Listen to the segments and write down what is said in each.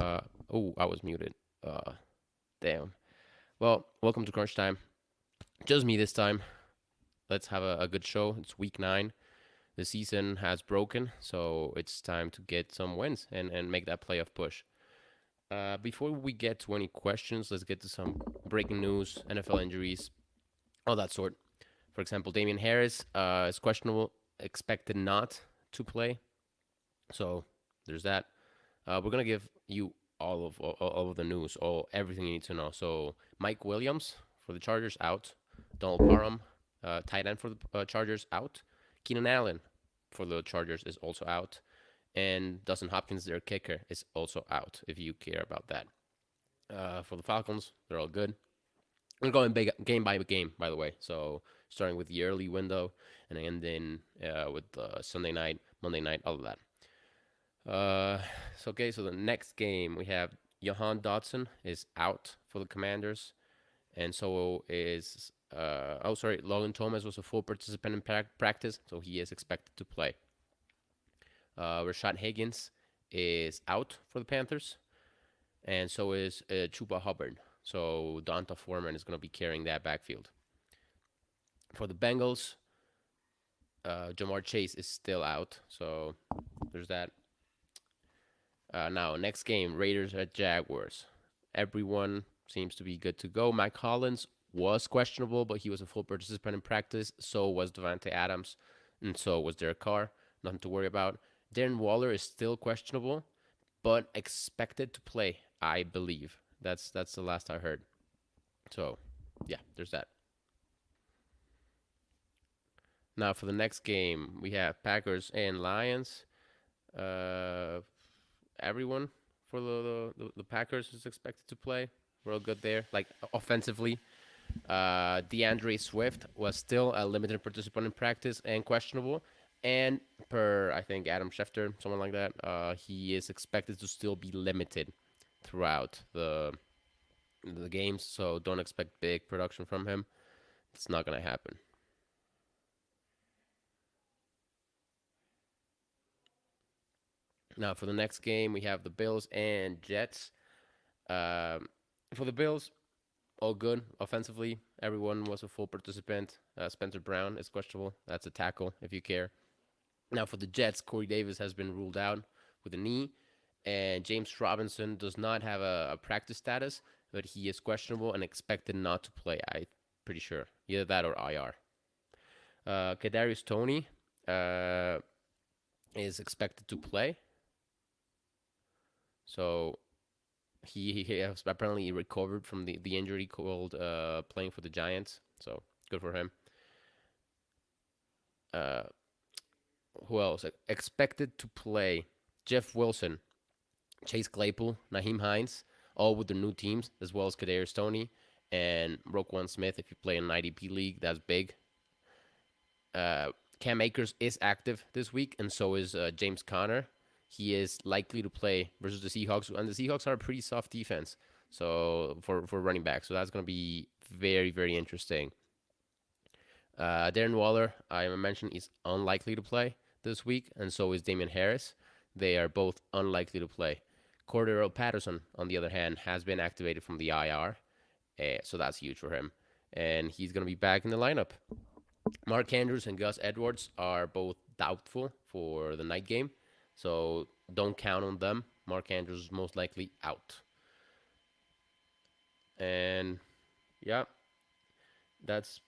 Uh, oh, I was muted. Uh, Damn. Well, welcome to Crunch Time. Just me this time. Let's have a good show. It's week 9. The season has broken, so it's time to get some wins and make that playoff push. Before we get to any questions, let's get to some breaking news, NFL injuries, all that sort. For example, Damian Harris is questionable, expected not to play. So there's that. We're gonna give you all of the news, all everything you need to know. So Mike Williams for the Chargers out, Donald Parham, tight end for the Chargers out, Keenan Allen for the Chargers is also out, and Dustin Hopkins, their kicker, is also out. If you care about that, for the Falcons, they're all good. We're going big game by game, by the way. So starting with the early window and ending with Sunday night, Monday night, all of that. Uh, so the next game we have Johan Dotson is out for the Commanders, and so is Logan Thomas was a full participant in practice, so he is expected to play. Rashad Higgins is out for the Panthers, and so is Chuba Hubbard. So Donta Foreman is going to be carrying that backfield. For the Bengals, Jamar Chase is still out, so there's that. Now, next game, Raiders at Jaguars. Everyone seems to be good to go. Mike Hollins was questionable, but he was a full participant in practice. So was Devontae Adams, and so was Derek Carr. Nothing to worry about. Darren Waller is still questionable, but expected to play, I believe. That's the last I heard. So, yeah, there's that. Now for the next game, we have Packers and Lions. Uh, Everyone for the Packers is expected to play. We're all good there. Like offensively, DeAndre Swift was still a limited participant in practice and questionable. And per I think Adam Schefter, someone like that, he is expected to still be limited throughout the games. So don't expect big production from him. It's not gonna happen. Now for the next game, we have the Bills and Jets. Um, for the Bills, all good offensively. Everyone was a full participant. Spencer Brown is questionable. That's a tackle if you care. Now for the Jets, Corey Davis has been ruled out with a knee, and James Robinson does not have a practice status, but he is questionable and expected not to play. I'm pretty sure either that or IR. Kadarius Toney uh, is expected to play, so he has apparently recovered from the injury called playing for the Giants. So good for him. Uh, who else expected to play? Jeff Wilson, Chase Claypool, Naheem Hines, all with their new teams, as well as Kadarius Toney and Roquan Smith. If you play in an IDP league, that's big. Cam Akers is active this week, and so is James Conner. He is likely to play versus the Seahawks, and the Seahawks are a pretty soft defense. So for running back, so that's going to be very very interesting. Darren Waller, I mentioned, is unlikely to play this week, and so is Damian Harris. They are both unlikely to play. Cordero Patterson, on the other hand, has been activated from the IR, so that's huge for him, and he's going to be back in the lineup. Mark Andrews and Gus Edwards are both doubtful for the night game, so don't count on them. Mark Andrews is most likely out. And yeah, that's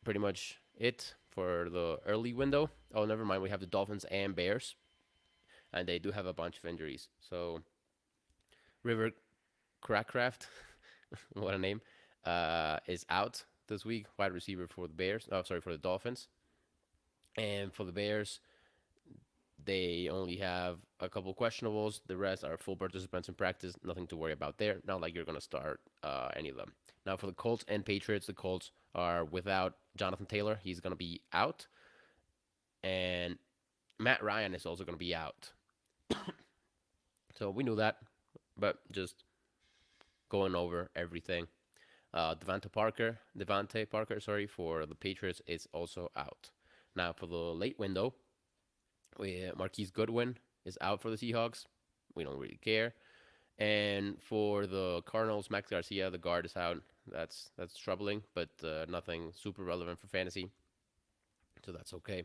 pretty much it for the early window. Oh, never mind. We have the Dolphins and Bears, and they do have a bunch of injuries. So River Crackcraft what a name, is out this week. Wide receiver for the Bears. Oh, sorry, for the Dolphins. And for the Bears, they only have a couple questionables. The rest are full participants in practice. Nothing to worry about there. Not like you're going to start any of them. Now, for the Colts and Patriots, the Colts are without Jonathan Taylor. He's going to be out. And Matt Ryan is also going to be out. So we knew that, but just going over everything. Devante Parker, sorry, for the Patriots is also out. Now for the late window, Marquise Goodwin is out for the Seahawks. We don't really care. And for the Cardinals, Max Garcia, the guard is out. That's troubling, but nothing super relevant for fantasy, so that's okay.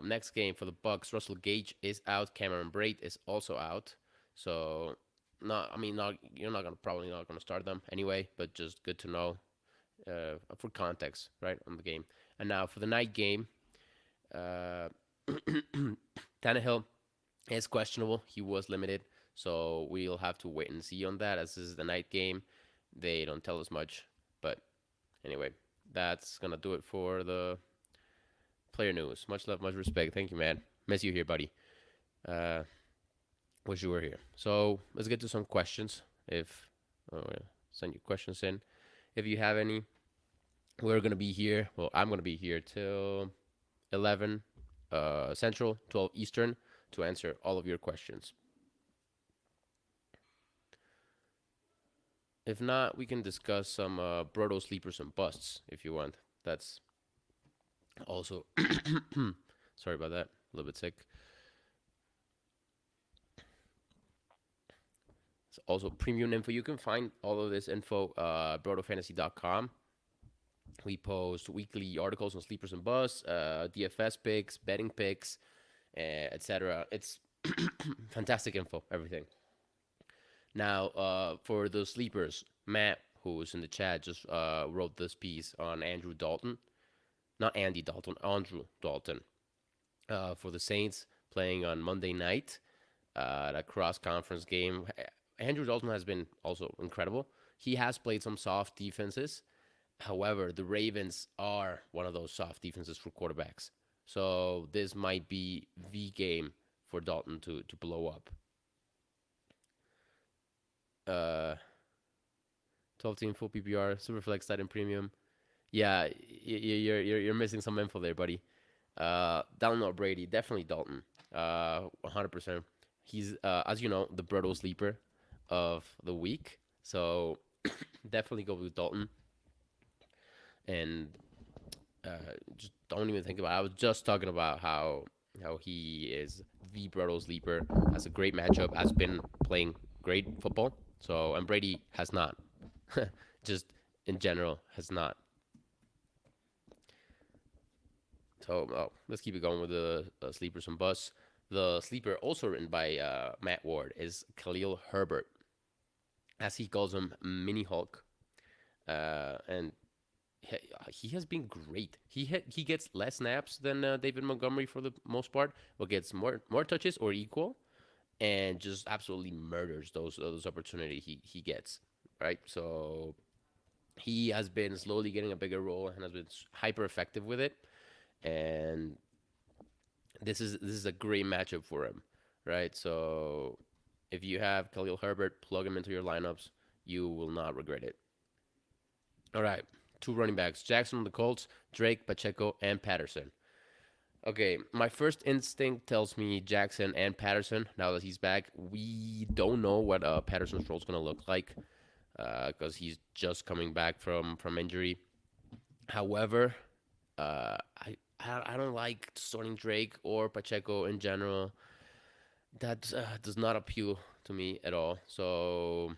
Next game for the Bucks, Russell Gage is out. Cameron Braid is also out. So not you're not gonna probably not gonna start them anyway, but just good to know for context, right, on the game. And now for the night game, uh, Tannehill is questionable. He was limited, so we'll have to wait and see on that. As this is the night game, they don't tell us much. But anyway, that's gonna do it for the player news. Much love, much respect. Thank you, man. Miss you here, buddy. Uh, Wish you were here. So let's get to some questions. If send your questions in, if you have any. We're gonna be here. Well, I'm gonna be here till 11 Central, 12 Eastern to answer all of your questions. If not, we can discuss some Brodo sleepers and busts if you want. That's also sorry about that. A little bit sick. It's also premium info. You can find all of this info brotofantasy.com. We post weekly articles on sleepers and busts, DFS picks, betting picks, etc. It's fantastic info, everything. Now, for the sleepers, Matt, who's in the chat, just wrote this piece on Andrew Dalton. Not Andy Dalton, Andrew Dalton. For the Saints playing on Monday night, that cross conference game. Andrew Dalton has been also incredible. He has played some soft defenses. However, the Ravens are one of those soft defenses for quarterbacks. So this might be the game for Dalton to blow up. 12 team full PPR, Superflex, tight end premium. Yeah, you're missing some info there, buddy. Dalton or Brady, definitely Dalton. 100%. He's as you know, the brutal sleeper of the week. So definitely go with Dalton. And just don't even think about it. I was just talking about how he is the brutal sleeper, has a great matchup, has been playing great football. So and Brady has not. Just in general has not. So let's keep it going with the sleepers and busts. The sleeper, also written by Matt Ward, is Khalil Herbert, as he calls him, Mini Hulk, and he has been great. He gets less snaps than David Montgomery for the most part, but gets more touches or equal, and just absolutely murders those opportunities he gets. Right, so he has been slowly getting a bigger role and has been hyper effective with it, and this is a great matchup for him, right? So if you have Khalil Herbert, plug him into your lineups. You will not regret it. All right, two running backs: Jackson on the Colts, Drake, Pacheco, and Patterson. Okay, my first instinct tells me Jackson and Patterson. Now that he's back, we don't know what Patterson's role is going to look like because he's just coming back from injury. However, I don't like starting Drake or Pacheco in general. That does not appeal to me at all. So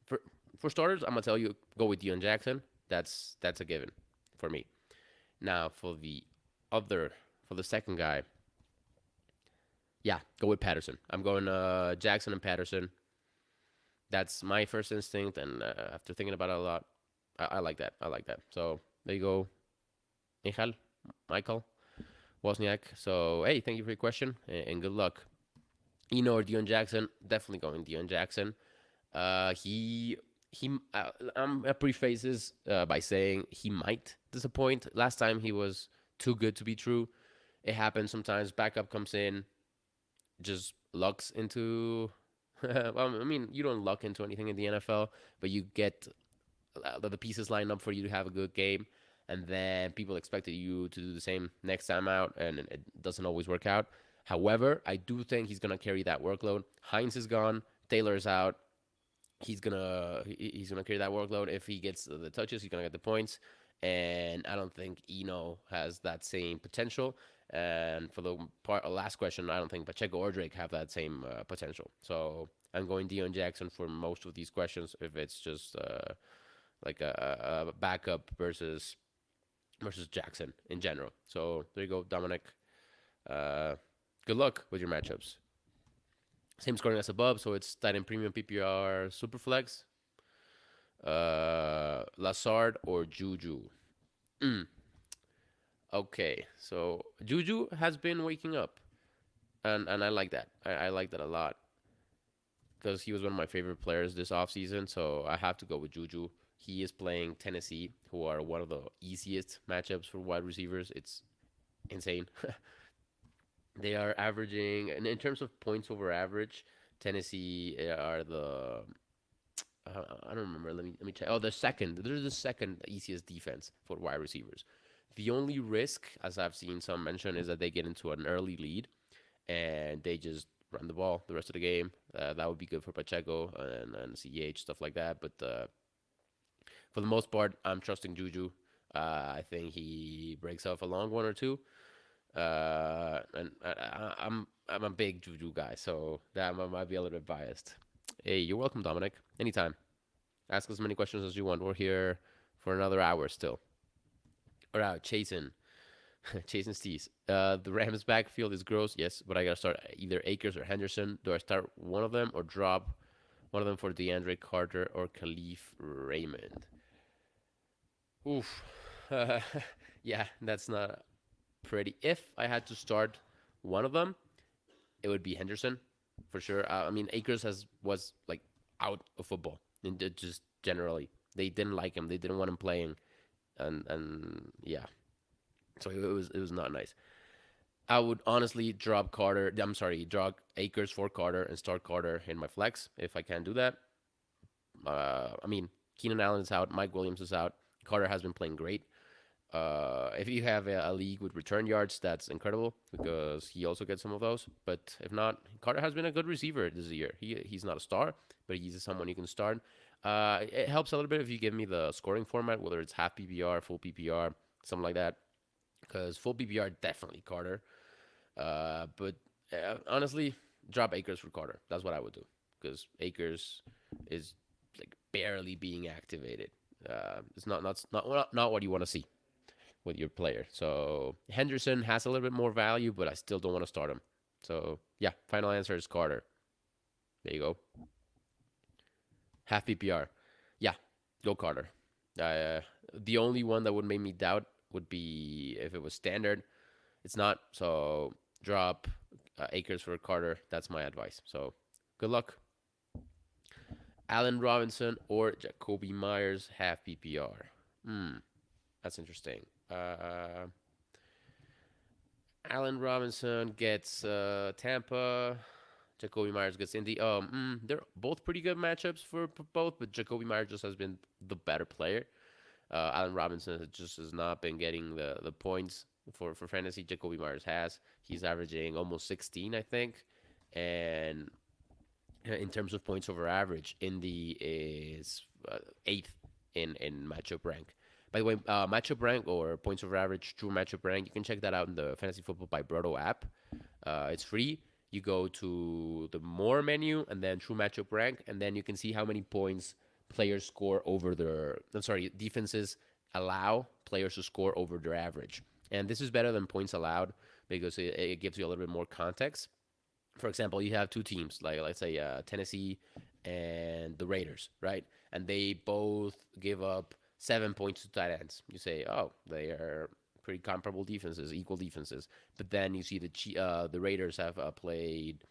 for for starters, I'm gonna tell you go with Dion Jackson. That's a given for me. Now other for the second guy, yeah, go with Patterson. I'm going Jackson and Patterson. That's my first instinct, and after thinking about it a lot, I like that. I like that. So there you go, Michael Wozniak. So hey, thank you for your question and good luck. Eno or Dion Jackson? Definitely going Dion Jackson. He I'm gonna preface this by saying he might disappoint. Last time he was too good to be true. It happens sometimes. Backup comes in, just lucks into. Well, I mean, you don't luck into anything in the NFL, but you get the pieces line up for you to have a good game, and then people expected you to do the same next time out, and it doesn't always work out. However, I do think he's gonna carry that workload. Hines is gone, Taylor's out. He's gonna carry that workload. If he gets the touches, he's gonna get the points. And I don't think Eno has that same potential. And for the last question, I don't think Pacheco or Drake have that same potential. So I'm going Dion Jackson for most of these questions. If it's just like a backup versus Jackson in general. So there you go, Dominic. Uh, Good luck with your matchups. Same scoring as above, so it's tight end premium PPR Superflex, Lazard or Juju. Mm, okay, so Juju has been waking up, and I like that. I like that a lot because he was one of my favorite players this offseason, so I have to go with Juju. He is playing Tennessee, who are one of the easiest matchups for wide receivers. It's insane. They are averaging, and in terms of points over average, Tennessee are the I don't remember. Let me check. Oh, the second. They're the second easiest defense for wide receivers. The only risk, as I've seen some mention, is that they get into an early lead and they just run the ball the rest of the game. That would be good for Pacheco and CH stuff like that. But for the most part, I'm trusting Juju. I think he breaks off a long one or two. And I'm a big Juju guy, so that might be a little bit biased. Hey, you're welcome, Dominic. Anytime. Ask as many questions as you want. We're here for another hour still. All right, chasing, chasing Steez. The Rams backfield is gross, yes, but I gotta start either Akers or Henderson. Do I start one of them or drop one of them for DeAndre Carter or Khalif Raymond? Oof. Yeah, that's not pretty. If I had to start one of them, it would be Henderson for sure. I mean, Akers was like out of football, and just generally they didn't like him. They didn't want him playing, and yeah, so it was not nice. I would honestly drop Carter. I'm sorry, drop Akers for Carter and start Carter in my flex if I can do that. I mean, Keenan Allen is out. Mike Williams is out. Carter has been playing great. If you have a league with return yards, that's incredible because he also gets some of those. But if not, Carter has been a good receiver this year. He's not a star, but he's someone you can start. It helps a little bit if you give me the scoring format, whether it's half PPR, full PPR, something like that. Because full PPR definitely Carter. But honestly, drop Akers for Carter. That's what I would do because Akers is like barely being activated. It's not what you want to see with your player. So Henderson has a little bit more value, but I still don't want to start him. So yeah, final answer is Carter. There you go. Half PPR. Yeah, go Carter. The only one that would make me doubt would be if it was standard. It's not. So drop Akers for Carter. That's my advice. So good luck. Allen Robinson or Jacoby Myers half PPR. That's interesting. Allen Robinson gets Tampa. Jacoby Myers gets Indy. They're both pretty good matchups for both, but Jacoby Myers just has been the better player. Allen Robinson just has not been getting the points for fantasy. Jacoby Myers has. He's averaging almost 16, I think. And in terms of points over average, Indy is eighth in matchup rank. By the way, matchup rank or points over average, true matchup rank, you can check that out in the Fantasy Football by Brodo app. It's free. You go to the more menu and then true matchup rank, and then you can see how many points players score over their. I'm sorry, defenses allow players to score over their average. And this is better than points allowed because it gives you a little bit more context. For example, you have two teams, like let's say Tennessee and the Raiders, right? And they both give up 7 points to tight ends. You say, oh, they are pretty comparable defenses, equal defenses. But then you see the Raiders have played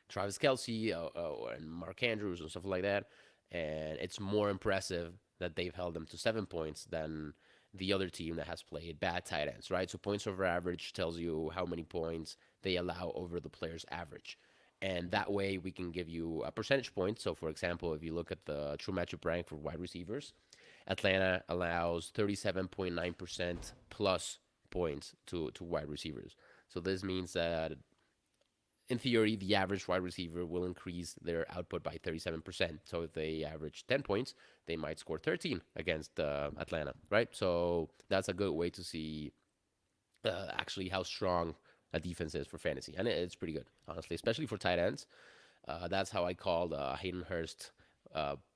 Travis Kelsey and Mark Andrews and stuff like that. and it's more impressive that they've held them to 7 points than the other team that has played bad tight ends, right? So points over average tells you how many points they allow over the player's average. And that way we can give you a percentage point. So, for example, if you look at the true matchup rank for wide receivers, Atlanta allows 37.9% plus points to wide receivers. So this means that in theory, the average wide receiver will increase their output by 37%. So if they average 10 points, they might score 13 against Atlanta, right? So that's a good way to see actually how strong a defense is for fantasy. And it's pretty good, honestly, especially for tight ends. That's how I called Hayden Hurst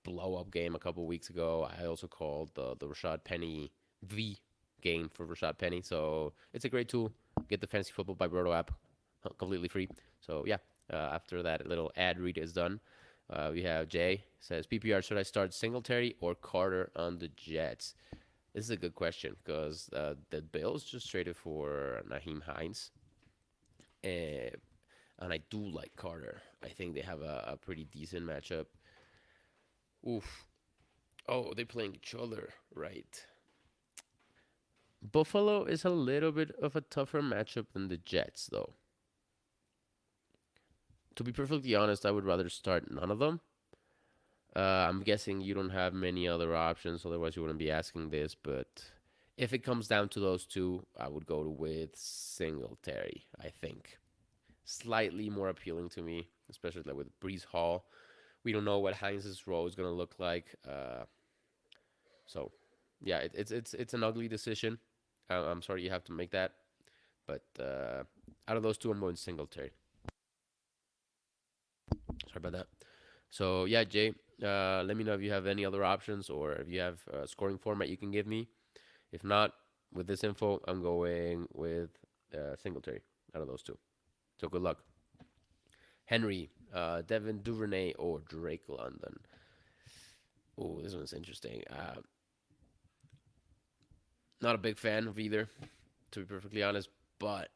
blow up game a couple weeks ago. I also called the Rashad Penny V game for Rashad Penny. So it's a great tool. Get the Fantasy Football by Broto app completely free. So yeah, after that little ad read is done, we have Jay says PPR, should I start Singletary or Carter on the Jets? This is a good question because the Bills just traded for Naheem Hines, and I do like Carter. I think they have a pretty decent matchup. Oof. Oh, they're playing each other, right? Buffalo is a little bit of a tougher matchup than the Jets, though. To be perfectly honest, I would rather start none of them. I'm guessing you don't have many other options, otherwise you wouldn't be asking this. But if it comes down to those two, I would go with Singletary. I think slightly more appealing to me, especially like with Brees Hall. We don't know what Heinz's role is gonna look like. So yeah, it's an ugly decision. I'm sorry you have to make that, but out of those two, I'm going Singletary. Sorry about that. So yeah, Jay, let me know if you have any other options or if you have a scoring format you can give me. If not, with this info, I'm going with Singletary out of those two. So good luck. Henry, Devin Duvernay, or Drake London. Oh, this one's interesting. Not a big fan of either, to be perfectly honest, but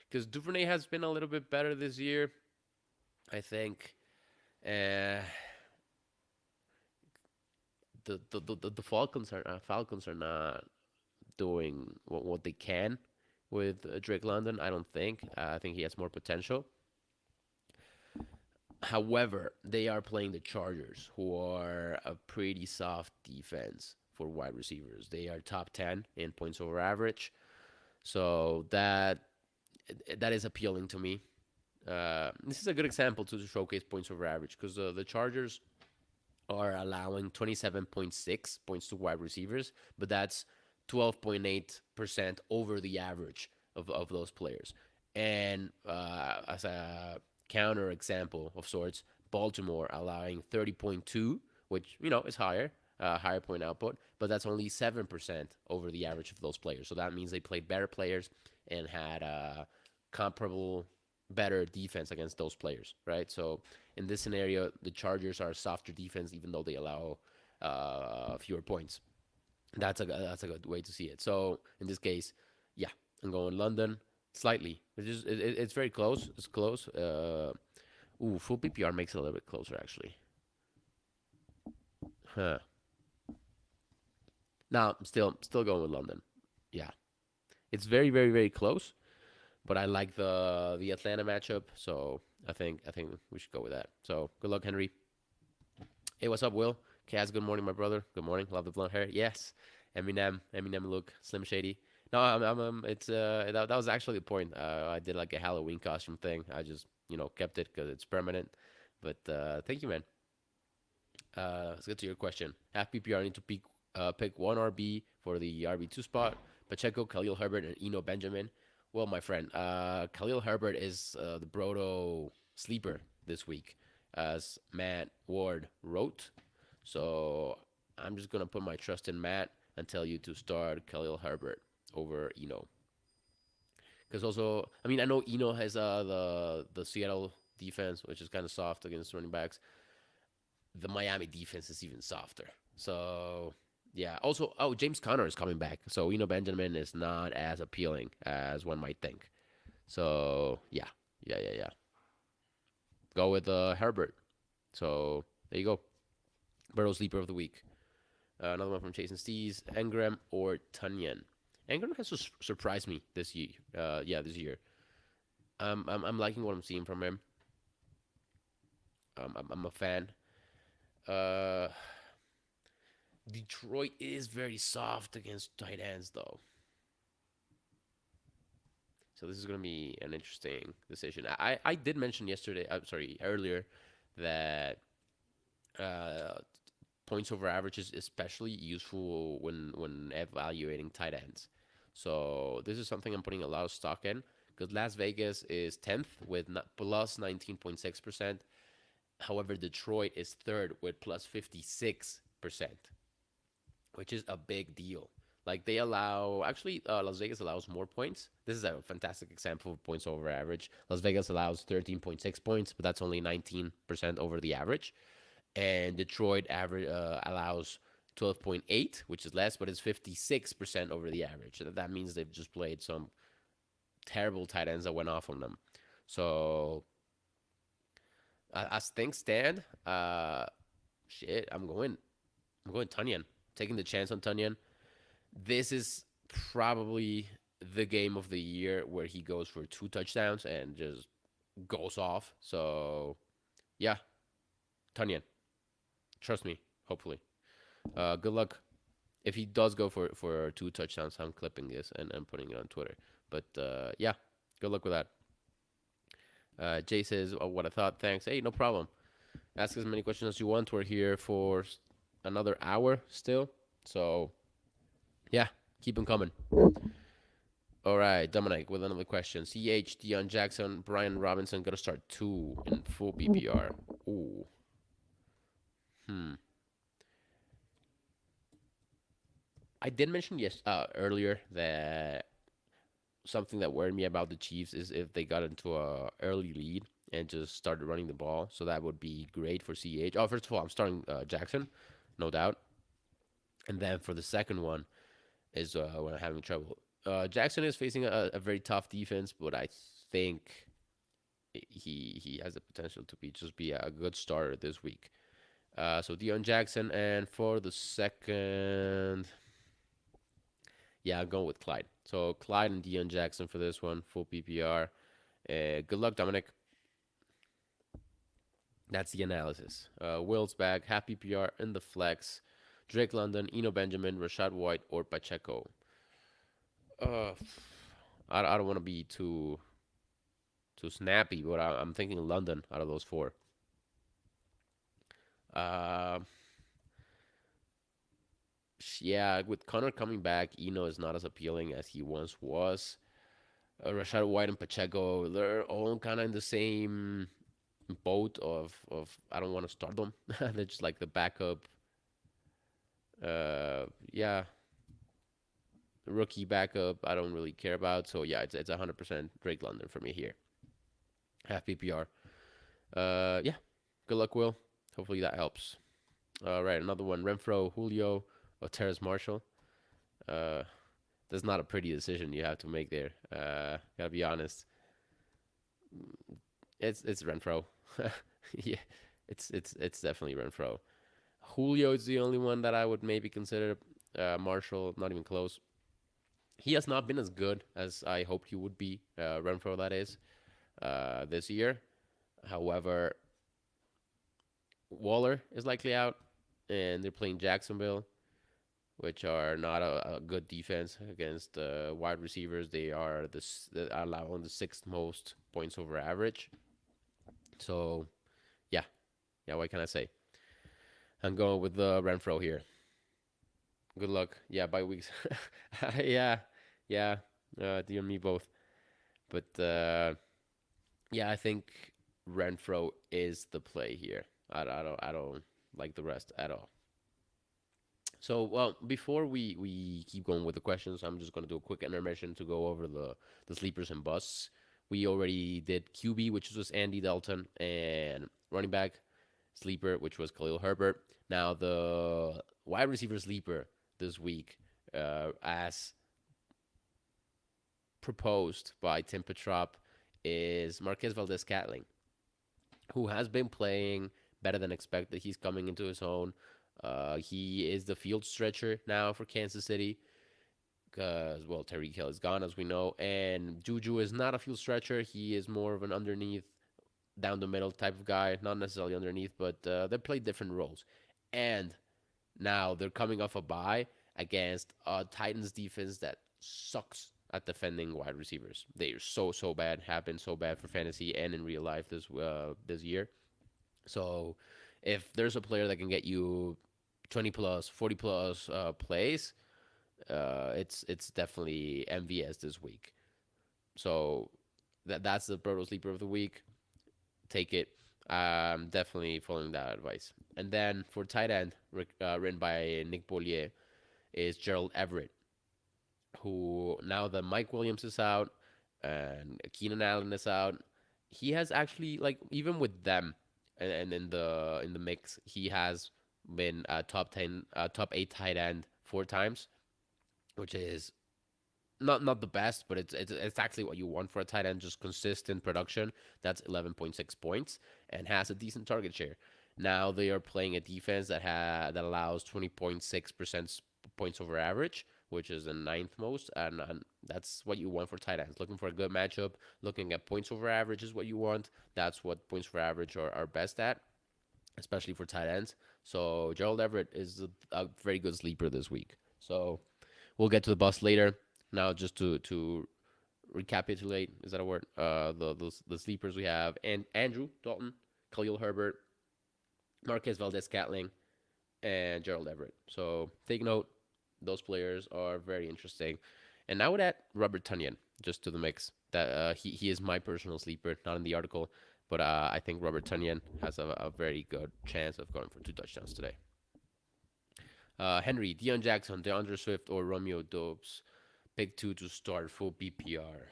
because Duvernay has been a little bit better this year, I think. Uh, the Falcons are not doing what they can with Drake London. I don't think. I think he has more potential. However, they are playing the Chargers, who are a pretty soft defense for wide receivers. They are top 10 in points over average, so that is appealing to me. This is a good example to showcase points over average because the Chargers are allowing 27.6 points to wide receivers, but that's 12.8% over the average of those players. And as a counter example of sorts, Baltimore allowing 30.2, which, is higher, higher point output, but that's only 7% over the average of those players. So that means they played better players and had comparable better defense against those players, right? So in this scenario, the Chargers are a softer defense, even though they allow fewer points. That's a good way to see it. So in this case, yeah, I'm going London slightly. It's very close. It's close. Full PPR makes it a little bit closer actually. Huh. Now I'm still going with London. Yeah, it's very very very close. But I like the Atlanta matchup, so I think we should go with that. So good luck, Henry. Hey, what's up, Will? Kaz, good morning, my brother. Good morning. Love the blonde hair. Yes. Eminem look, Slim Shady. No, it's that was actually the point. I did like a Halloween costume thing. I just kept it because it's permanent. But thank you, man. Let's get to your question. Half PPR need to pick one RB for the RB2 spot. Pacheco, Khalil Herbert, and Eno Benjamin. Well, my friend, Khalil Herbert is the Broto sleeper this week, as Matt Ward wrote. So I'm just gonna put my trust in Matt and tell you to start Khalil Herbert over Eno. Because also, I mean, I know Eno has the Seattle defense, which is kind of soft against running backs. The Miami defense is even softer. So yeah. Also, oh, James Conner is coming back. So Benjamin is not as appealing as one might think. So yeah. Go with Herbert. So there you go. Burrow sleeper of the week. Another one from Jason Stees, Engram or Tunyon. Engram has surprised me this year. This year. I'm liking what I'm seeing from him. I'm a fan. Uh, Detroit is very soft against tight ends, though. So this is going to be an interesting decision. I did mention yesterday, I'm sorry, earlier, that uh, points over average is especially useful when evaluating tight ends. So this is something I'm putting a lot of stock in because Las Vegas is 10th with plus 19.6%. However, Detroit is third with plus 56%, which is a big deal. Like they allow, actually, Las Vegas allows more points. This is a fantastic example of points over average. Las Vegas allows 13.6 points, but that's only 19% over the average. And Detroit average allows 12.8, which is less, but it's 56% over the average. That means they've just played some terrible tight ends that went off on them. So as things stand, shit, I'm going Tunyon. Taking the chance on Tunyon. This is probably the game of the year where he goes for 2 touchdowns and just goes off. So yeah, Tunyon. Trust me. Hopefully. Good luck. If he does go for 2 touchdowns, I'm clipping this and putting it on Twitter. But yeah, good luck with that. Jay says, oh, what I thought. Thanks. Hey, no problem. Ask as many questions as you want. We're here for another hour still. So yeah, keep them coming. All right, Dominic with another question. CH, Deion Jackson, Brian Robinson going to start 2 in full PPR. Ooh. I did mention earlier that something that worried me about the Chiefs is if they got into a early lead and just started running the ball. So that would be great for CH. Oh, first of all, I'm starting Jackson, no doubt. And then for the second one is when I'm having trouble. Jackson is facing a very tough defense, but I think he has the potential to be a good starter this week. So Deion Jackson, and for the second, yeah, I'm going with Clyde. So Clyde and Deion Jackson for this one, full PPR. Good luck, Dominic. That's the analysis. Will's back, half PPR in the flex. Drake London, Eno Benjamin, Rashad White, or Pacheco. Uh, I don't want to be too snappy, but I'm thinking London out of those four. Uh, yeah, with Connor coming back, Eno is not as appealing as he once was. Rashad White and Pacheco, they're all kind of in the same boat of I don't want to start them. They're just like the backup. Yeah, rookie backup. I don't really care about. So yeah, it's 100% Drake London for me here. Half PPR. Yeah. Good luck, Will. Hopefully that helps. All right, another one. Renfro, Julio, or Terrace Marshall. Uh, that's not a pretty decision you have to make there. Gotta be honest. It's Renfro. Yeah, it's definitely Renfro. Julio is the only one that I would maybe consider. Marshall, not even close. He has not been as good as I hoped he would be. Renfro, that is, this year. However, Waller is likely out, and they're playing Jacksonville, which are not a good defense against wide receivers. They are allowing the sixth most points over average. So, yeah, yeah. What can I say? I'm going with the Renfro here. Good luck. Yeah, by weeks. Yeah, yeah. You and me both. But yeah, I think Renfro is the play here. I don't like the rest at all. So, well, before we keep going with the questions, I'm just gonna do a quick intermission to go over the sleepers and busts. We already did QB, which was Andy Dalton, and running back sleeper, which was Khalil Herbert. Now the wide receiver sleeper this week, as proposed by Tim Petrop, is Marquez Valdez Catling, who has been playing better than expected. He's coming into his own. He is the field stretcher now for Kansas City because, well, Tyreek Hill is gone, as we know. And Juju is not a field stretcher. He is more of an underneath, down the middle type of guy. Not necessarily underneath, but they play different roles. And now they're coming off a bye against a Titans defense that sucks at defending wide receivers. They are so bad, have been so bad for fantasy and in real life this year. So if there's a player that can get you 20 plus, 40 plus plays, it's definitely MVS this week. So that's the Proto Sleeper of the week. Take it. Definitely following that advice. And then for tight end, written by Nick Bollier, is Gerald Everett, who now that Mike Williams is out and Keenan Allen is out, he has actually, like, even with them and in the mix, he has been a top 10, top 8 tight end 4 times, which is not the best, but it's actually what you want for a tight end, just consistent production. That's 11.6 points and has a decent target share. Now they are playing a defense that allows 20.6% points over average, which is the ninth most, and that's what you want for tight ends. Looking for a good matchup, looking at points over average is what you want. That's what points for average are best at, especially for tight ends. So Gerald Everett is a very good sleeper this week. So we'll get to the bust later. Now, just to recapitulate, is that a word? The sleepers we have: and Andrew Dalton, Khalil Herbert, Marquez Valdez-Scantling, and Gerald Everett. So take note; those players are very interesting. And now with that, Robert Tunyon just to the mix. That he is my personal sleeper, not in the article, but I think Robert Tunyon has a very good chance of going for 2 touchdowns today. Henry, Deion Jackson, DeAndre Swift, or Romeo Dobbs. Pick two to start full PPR.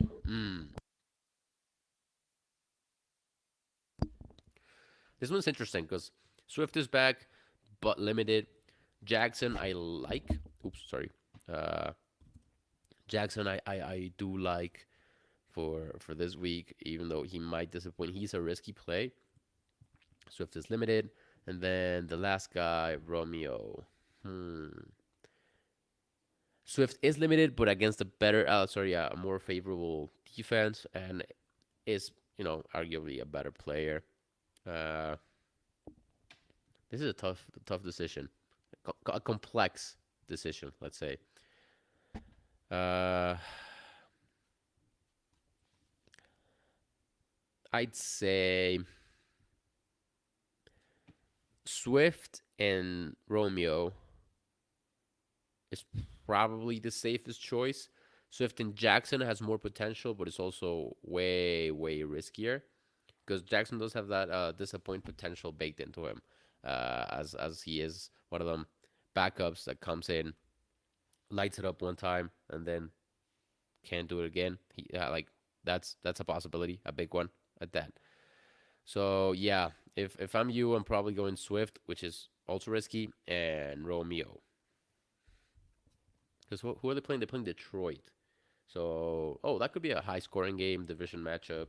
This one's interesting because Swift is back, but limited. Jackson, I like. Oops, sorry. Uh, Jackson, I do like for this week, even though he might disappoint. He's a risky play. Swift is limited, and then the last guy, Romeo. Swift is limited, but against a better, a more favorable defense, and is arguably a better player. Uh, this is a tough decision, a complex decision. Let's say. Uh, I'd say Swift and Romeo is probably the safest choice. Swift and Jackson has more potential, but it's also way riskier because Jackson does have that disappoint potential baked into him, as he is one of them backups that comes in, lights it up one time, and then can't do it again. Like that's a possibility, a big one at that. So yeah, if I'm you, I'm probably going Swift, which is also risky, and Romeo. Because who are they playing? They're playing Detroit. So that could be a high scoring game, division matchup.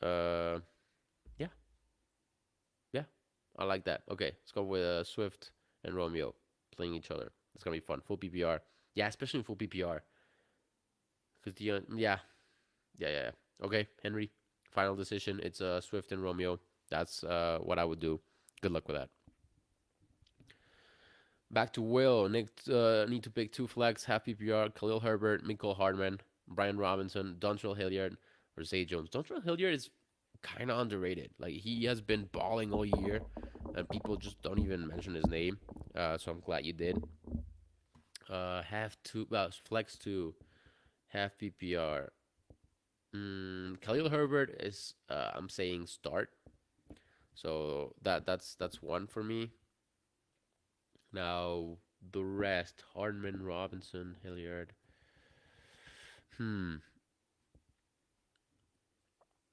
Uh, yeah, yeah, I like that. Okay, let's go with Swift and Romeo playing each other. It's gonna be fun. Full PPR. Yeah, especially in full PPR. Because the yeah. Okay, Henry. Final decision. It's Swift and Romeo. That's what I would do. Good luck with that. Back to Will. Nick need to pick two flex, half PPR, Khalil Herbert, Michael Hardman, Brian Robinson, Dontrell Hilliard, or Zay Jones. Dontrell Hilliard is kind of underrated. Like, he has been balling all year, and people just don't even mention his name. So I'm glad you did. Half two, flex two, half PPR. Khalil Herbert is I'm saying start. So that's one for me. Now the rest: Hardman, Robinson, Hilliard. Hmm.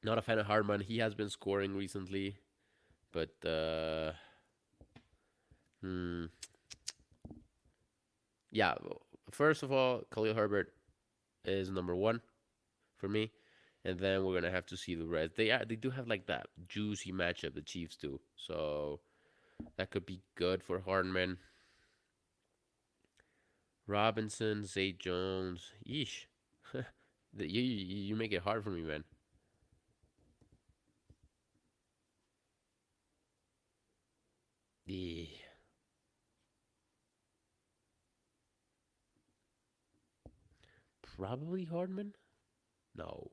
Not a fan of Hardman. He has been scoring recently, but hmm. Yeah. First of all, Khalil Herbert is number one for me. and then we're gonna have to see the rest. They do have like that juicy matchup, the Chiefs do, so that could be good for Hardman. Robinson, Zay Jones, yeesh. You make it hard for me, man. Yeah, probably Hardman. No,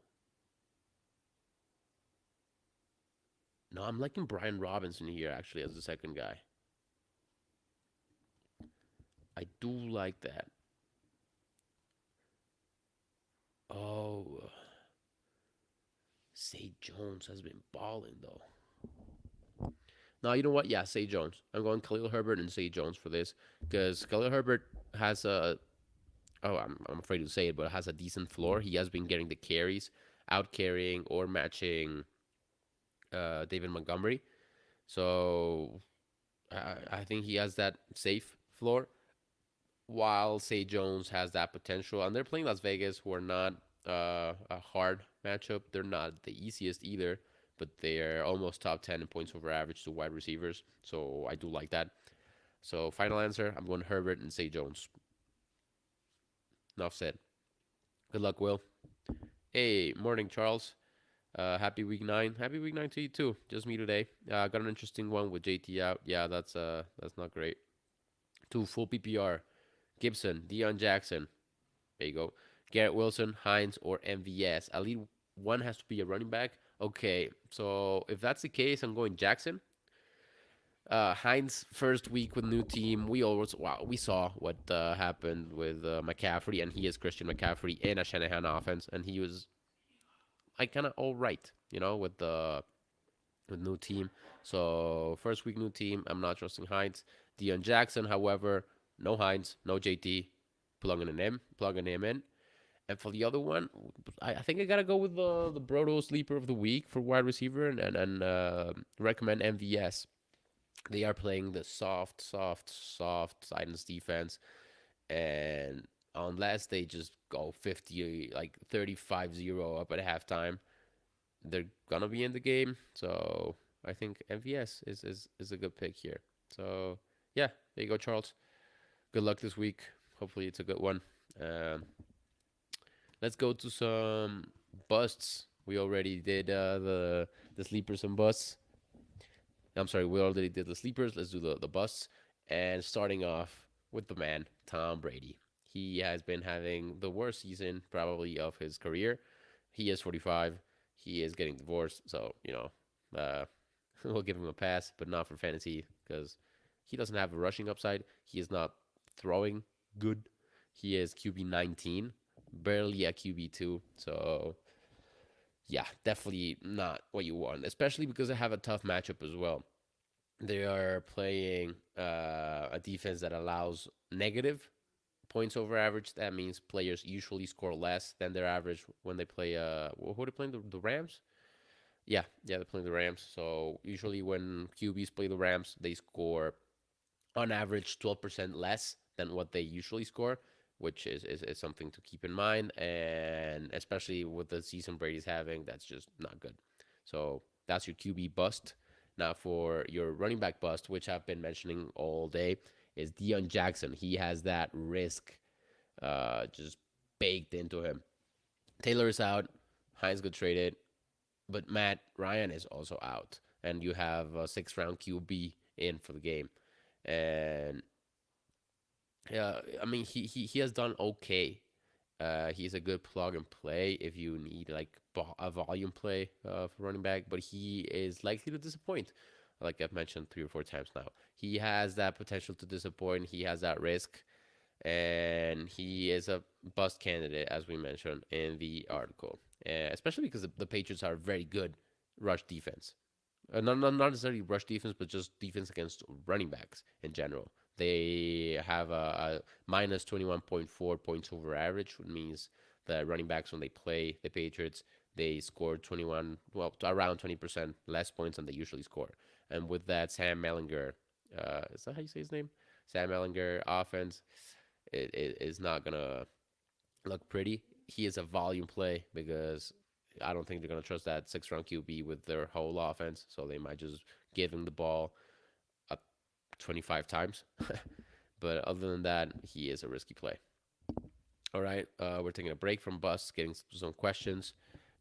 no, I'm liking Brian Robinson here actually as the second guy. I do like that. Oh, Say Jones has been balling though. No, you know what? Yeah, Say Jones. I'm going Khalil Herbert and Say Jones for this because Khalil Herbert has a I'm afraid to say it, but has a decent floor. He has been getting the carries, out carrying or matching David Montgomery. So I think he has that safe floor, while Say Jones has that potential. And they're playing Las Vegas, who are not a hard matchup. They're not the easiest either, but they're almost top 10 in points over average to wide receivers. So I do like that. So final answer, I'm going Herbert and Say Jones. Enough said. Good luck, Will. Hey, morning, Charles. Happy week 9. Happy week 9 to you too. Just me today. Got an interesting one with JT out. Yeah, that's not great. Two full PPR. Gibson, Deion Jackson. There you go. Garrett Wilson, Hines, or MVS. At least one has to be a running back. Okay, so if that's the case, I'm going Jackson. Hines first week with new team. We saw what happened with McCaffrey, and he is Christian McCaffrey in a Shanahan offense, and he was like kind of all right, with the with new team. So first week new team, I'm not trusting Hines. Deion Jackson, however, no Hines, no JT, plugging him in. And for the other one, I think I gotta go with the Brodo sleeper of the week for wide receiver and recommend MVS. They are playing the soft Titans defense, and unless they just go 50, like 35-0 up at halftime, they're gonna be in the game. So I think MVS is a good pick here. So yeah, there you go, Charles. Good luck this week. Hopefully it's a good one. Um, let's go to some busts. We already did the sleepers and busts. I'm sorry, we already did the sleepers. Let's do the busts. And starting off with the man, Tom Brady. He has been having the worst season probably of his career. He is 45. He is getting divorced. So, we'll give him a pass, but not for fantasy because he doesn't have a rushing upside. He is not throwing good. He is QB 19, barely a QB 2. So, yeah, definitely not what you want, especially because they have a tough matchup as well. They are playing a defense that allows negative points over average. That means players usually score less than their average when they play. Who are they playing? The Rams? Yeah, they're playing the Rams. So usually when QBs play the Rams, they score on average 12% less than what they usually score, which is something to keep in mind. And especially with the season Brady's having, that's just not good. So that's your QB bust. Now for your running back bust, which I've been mentioning all day, is Deion Jackson. He has that risk just baked into him. Taylor is out. Hines got traded, but Matt Ryan is also out, and you have a sixth-round QB in for the game. And I mean, he has done okay. He's a good plug and play if you need like a volume play for running back, but he is likely to disappoint. Like I've mentioned 3 or 4 times now, he has that potential to disappoint. He has that risk, and he is a bust candidate, as we mentioned in the article, especially because the Patriots are very good rush defense. Not necessarily rush defense, but just defense against running backs in general. They have a minus 21.4 points over average, which means the running backs, when they play the Patriots, they score 21, well, around 20% less points than they usually score. And with that, Sam Mellinger, is that how you say his name? Sam Mellinger offense, it is not going to look pretty. He is a volume play because I don't think they're gonna trust that 6 round QB with their whole offense, so they might just give him the ball up 25 times. But other than that, he is a risky play. All right, we're taking a break from bus, getting some questions.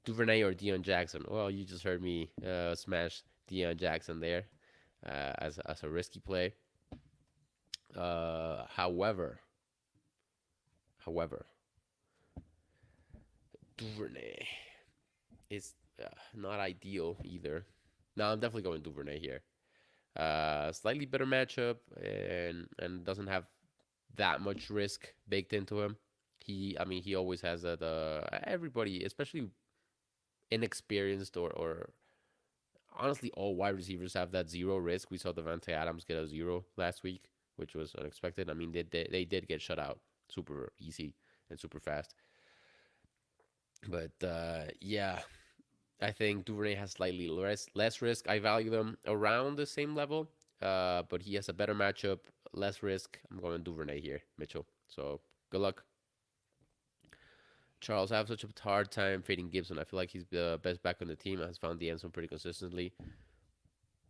Duvernay or Deion Jackson? Well, you just heard me smash Deion Jackson there as a risky play. However, Duvernay is not ideal either. No, I'm definitely going Duvernay here. Slightly better matchup and doesn't have that much risk baked into him. I mean, he always has that. Everybody, especially inexperienced or honestly, all wide receivers have that zero risk. We saw Devontae Adams get a zero last week, which was unexpected. I mean, they did get shut out super easy and super fast. But yeah, I think Duvernay has slightly less risk. I value them around the same level, but he has a better matchup, less risk. I'm going Duvernay here, Mitchell. So good luck. Charles, I have such a hard time fading Gibson. I feel like he's the best back on the team. Has found the end zone pretty consistently.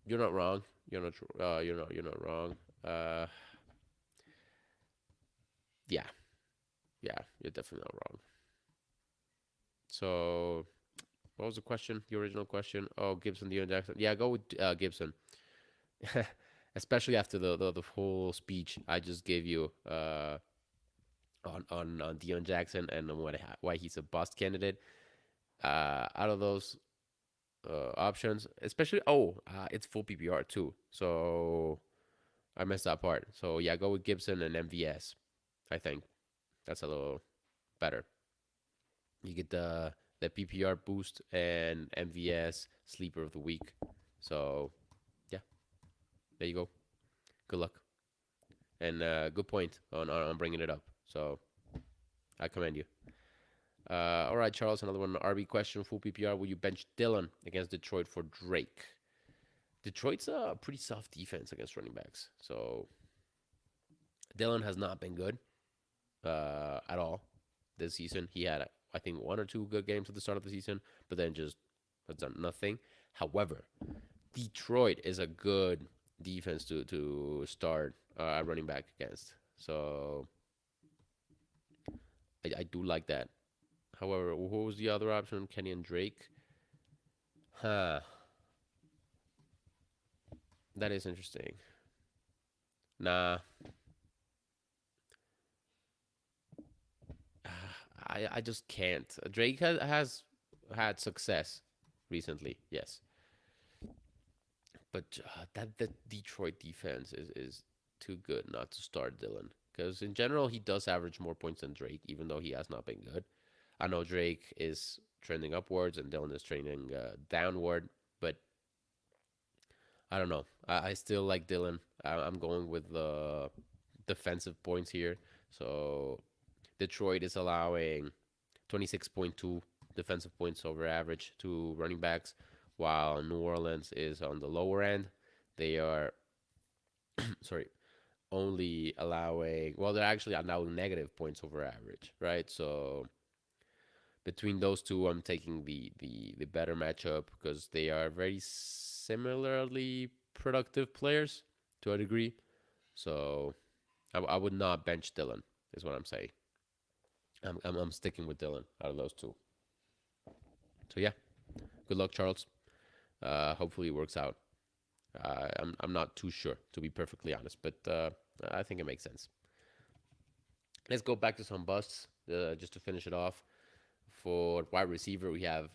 You're not wrong. You're not wrong. Yeah, yeah, you're definitely not wrong. So, what was the question? The original question? Oh, Gibson, Deion Jackson. Yeah, go with Gibson. Especially after the whole speech I just gave you on Deion Jackson and why he's a bust candidate. Out of those options, especially it's full PPR too. So I missed that part. So yeah, go with Gibson and MVS. I think that's a little better. You get the PPR boost and MVS sleeper of the week. So yeah, there you go. Good luck and good point on bringing it up. So I commend you. All right, Charles, another one. RB question, full PPR. Will you bench Dillon against Detroit for Drake? Detroit's a pretty soft defense against running backs. So Dillon has not been good at all this season. He had, I think, one or two good games at the start of the season, but then just has done nothing. However, Detroit is a good defense to start running back against. So I do like that. However, what was the other option? Kenny and Drake. Huh. That is interesting. Nah. I just can't. Drake has had success recently, yes, but that the Detroit defense is too good not to start Dillon because in general he does average more points than Drake, even though he has not been good. I know Drake is trending upwards and Dillon is trending downward, but I don't know. I still like Dillon. I'm going with the defensive points here. So Detroit is allowing 26.2 defensive points over average to running backs, while New Orleans is on the lower end. They are, sorry, only allowing, well, they're actually allowing negative points over average, right? So between those two, I'm taking the better matchup because they are very similarly productive players to a degree. So I would not bench Dillon, is what I'm saying. I'm sticking with Dillon out of those two. So yeah, good luck, Charles. Hopefully it works out. I'm not too sure, to be perfectly honest, but I think it makes sense. Let's go back to some busts just to finish it off. For wide receiver, we have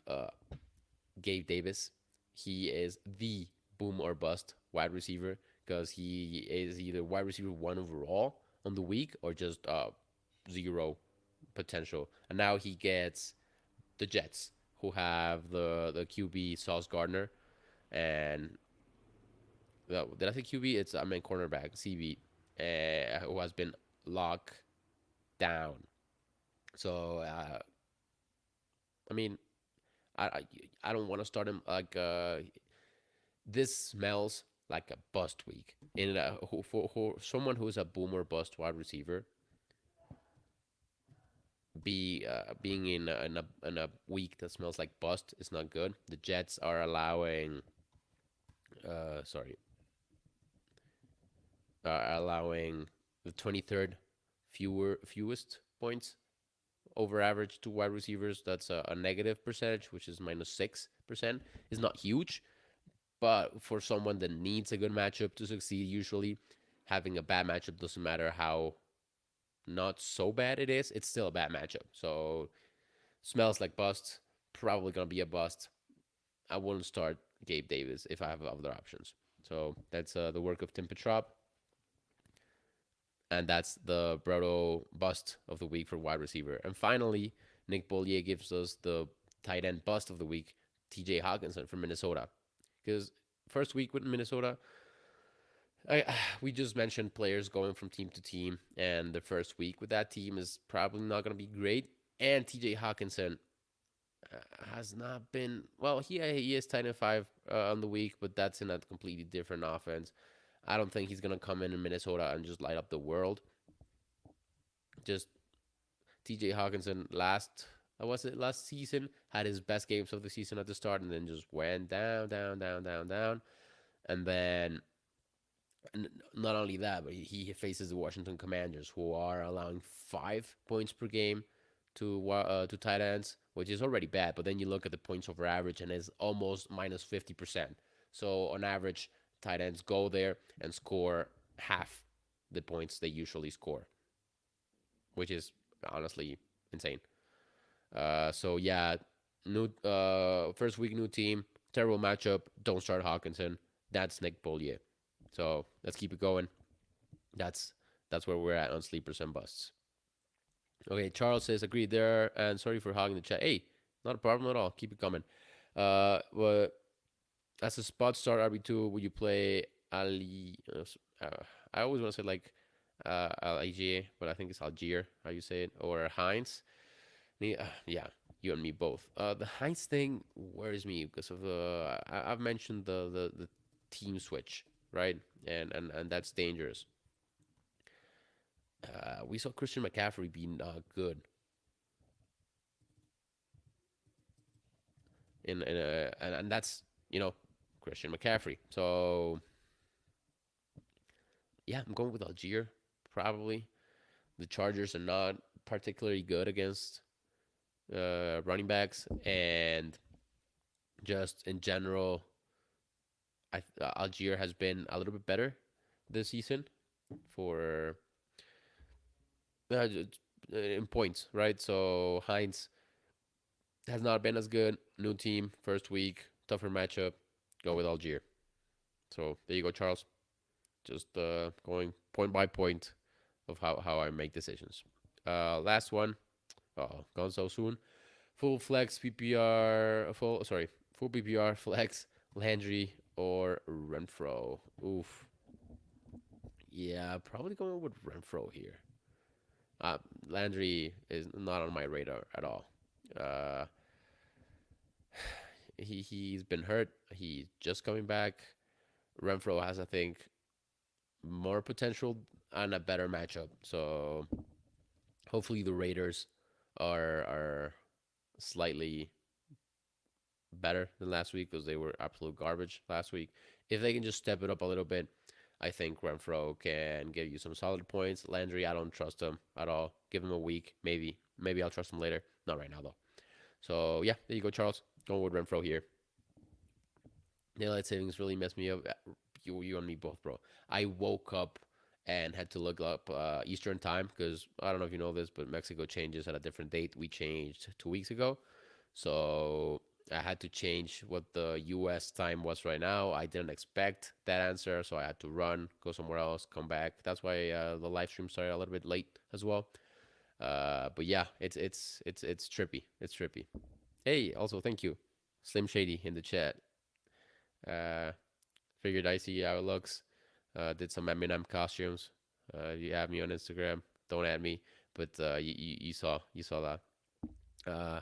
Gabe Davis. He is the boom or bust wide receiver because he is either wide receiver one overall on the week or just zero potential. And now he gets the Jets, who have the QB Sauce Gardner, and did I say QB? It's I mean cornerback CB, who has been locked down. So I mean, I I, I don't want to start him like this smells like a bust week. In for someone who's a boomer bust wide receiver, being in a week that smells like bust is not good. The Jets are allowing sorry allowing the 23rd fewest points over average to wide receivers. That's a negative percentage, which is -6%. Is not huge, but for someone that needs a good matchup to succeed, usually having a bad matchup doesn't matter how not so bad it is. It's still a bad matchup. So smells like bust. Probably gonna be a bust. I wouldn't start Gabe Davis if I have other options. So that's the work of Tim Petrop, and that's the Brodo bust of the week for wide receiver. And finally, Nick Bollier gives us the tight end bust of the week, T.J. Hawkinson from Minnesota. Because first week with Minnesota, I we just mentioned players going from team to team, and the first week with that team is probably not going to be great. And T.J. Hawkinson has not been well. He is tight end five on the week, but that's in a completely different offense. I don't think he's gonna come in Minnesota and just light up the world. Just T.J. Hawkinson was it last season had his best games of the season at the start, and then just went down, down, down, down, down, and then not only that, but he faces the Washington Commanders, who are allowing 5 points per game to tight ends, which is already bad. But then you look at the points over average, and it's almost -50%. So on average, tight ends go there and score half the points they usually score, which is honestly insane. So yeah, new first week, new team, terrible matchup. Don't start Hawkinson. That's Nick Bollier. So let's keep it going. That's that's where we're at on sleepers and busts. Okay, Charles says agreed there, and sorry for hogging the chat. Hey, not a problem at all. Keep it coming. But as a spot start RB2, would you play Ali? I always want to say like Algier, but I think it's Algier. How you say it? Or Heinz? Yeah, you and me both. The Heinz thing worries me because of I've mentioned the team switch, right? And that's dangerous. We saw Christian McCaffrey being good in and that's Christian McCaffrey. So yeah, I'm going with Algier probably. The Chargers are not particularly good against running backs, and just in general, Algier has been a little bit better this season for uh, in points, right? So Heinz has not been as good. New team, first week, tougher matchup. Go with Algier. So there you go, Charles. Just going point by point of how I make decisions. Last one. Oh, gone so soon. Full flex PPR. Full PPR flex Landry or Renfro. Oof. Yeah, probably going with Renfro here. Uh, Landry is not on my radar at all. Uh, he's been hurt. He's just coming back. Renfro has, I think, more potential and a better matchup. So hopefully the Raiders are slightly better than last week because they were absolute garbage last week. If they can just step it up a little bit, I think Renfro can give you some solid points. Landry, I don't trust him at all. Give him a week, maybe. Maybe I'll trust him later. Not right now though. So yeah, there you go, Charles. Going with Renfro here. Daylight savings really messed me up. You and me both, bro. I woke up and had to look up Eastern time because I don't know if you know this, but Mexico changes at a different date. We changed 2 weeks ago, so I had to change what the U.S. time was right now. I didn't expect that answer, so I had to run, go somewhere else, come back. That's why the live stream started a little bit late as well. But yeah, it's trippy. It's trippy. Hey, also thank you, Slim Shady in the chat. Uh, Figured I see how it looks. Did some Eminem costumes. You have me on Instagram. Don't add me, but you saw that. Uh,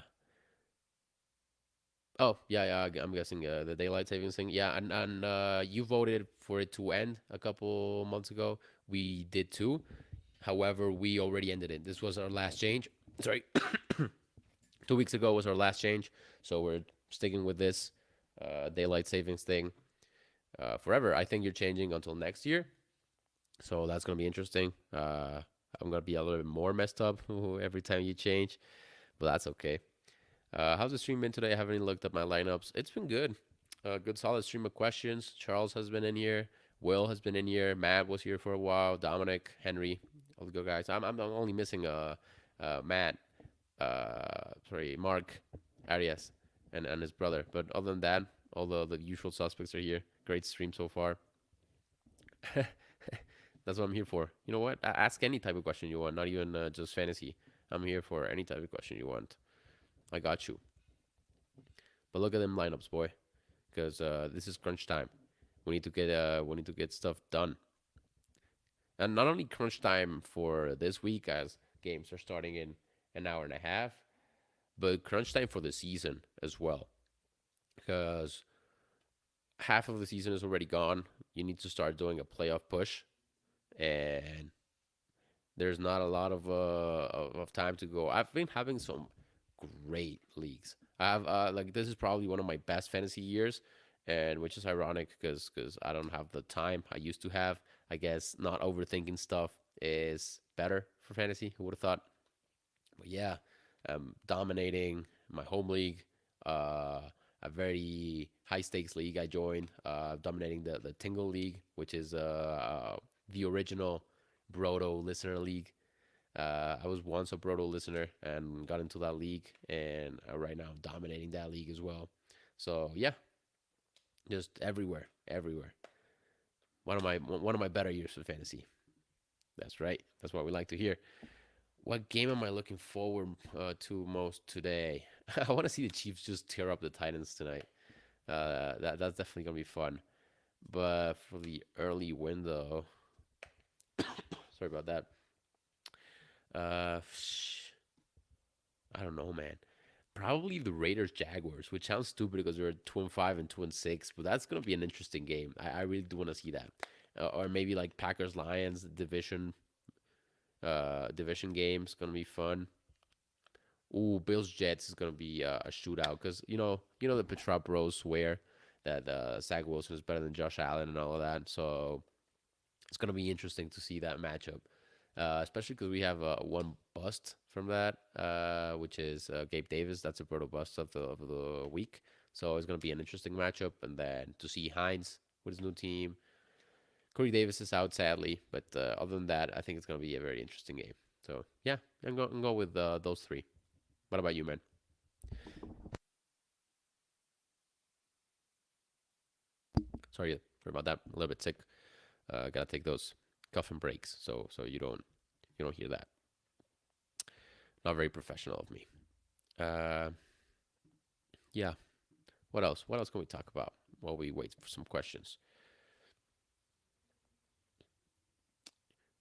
oh yeah, yeah. I'm guessing the daylight savings thing. Yeah, and you voted for it to end a couple months ago. We did too. However, we already ended it. This was our last change. Sorry, 2 weeks ago was our last change, so we're sticking with this daylight savings thing forever. I think you're changing until next year, so that's gonna be interesting. I'm gonna be a little bit more messed up every time you change, but that's okay. How's the stream been today? I haven't even looked at my lineups. It's been good. Good solid stream of questions. Charles has been in here. Will has been in here. Matt was here for a while. Dominic, Henry, all the good guys. I'm only missing Matt. Sorry, Mark, Arias, and his brother. But other than that, all the usual suspects are here. Great stream so far. That's what I'm here for. You know what? Ask any type of question you want, not even just fantasy. I'm here for any type of question you want. I got you. But look at them lineups, boy, because this is crunch time. We need to get stuff done, and not only crunch time for this week as games are starting in an hour and a half, but crunch time for the season as well, because half of the season is already gone. You need to start doing a playoff push, and there's not a lot of time to go. I've been having some great leagues. I have like this is probably one of my best fantasy years, and which is ironic because I don't have the time I used to have. I guess not overthinking stuff is better for fantasy. Who would have thought? But yeah, dominating my home league, uh, a very high stakes league I joined, dominating the Tingle League, which is the original Broto listener league. I was once a Broto listener and got into that league, and right now I'm dominating that league as well. So yeah, just everywhere, everywhere. One of my better years for fantasy. That's right. That's what we like to hear. What game am I looking forward to most today? I want to see the Chiefs just tear up the Titans tonight. That's definitely gonna be fun. But for the early window, sorry about that. Uh, I don't know, man. Probably the Raiders Jaguars, which sounds stupid because they're 2-5 and 2-6, but that's gonna be an interesting game. I really do want to see that. Or maybe like Packers Lions division games gonna be fun. Ooh, Bills Jets is gonna be a shootout because the Petra Bros swear that Zach Wilson is better than Josh Allen and all of that. So it's gonna be interesting to see that matchup, especially because we have one bust from that, which is Gabe Davis. That's a brutal bust of the week. So it's gonna be an interesting matchup, and then to see Hines with his new team. Corey Davis is out sadly, but other than that, I think it's gonna be a very interesting game. So yeah, I'm go with those three. What about you, man? Sorry about that. A little bit sick. Gotta take those coffin breaks so you don't hear that. Not very professional of me. Uh, yeah. What else? What else can we talk about while we wait for some questions?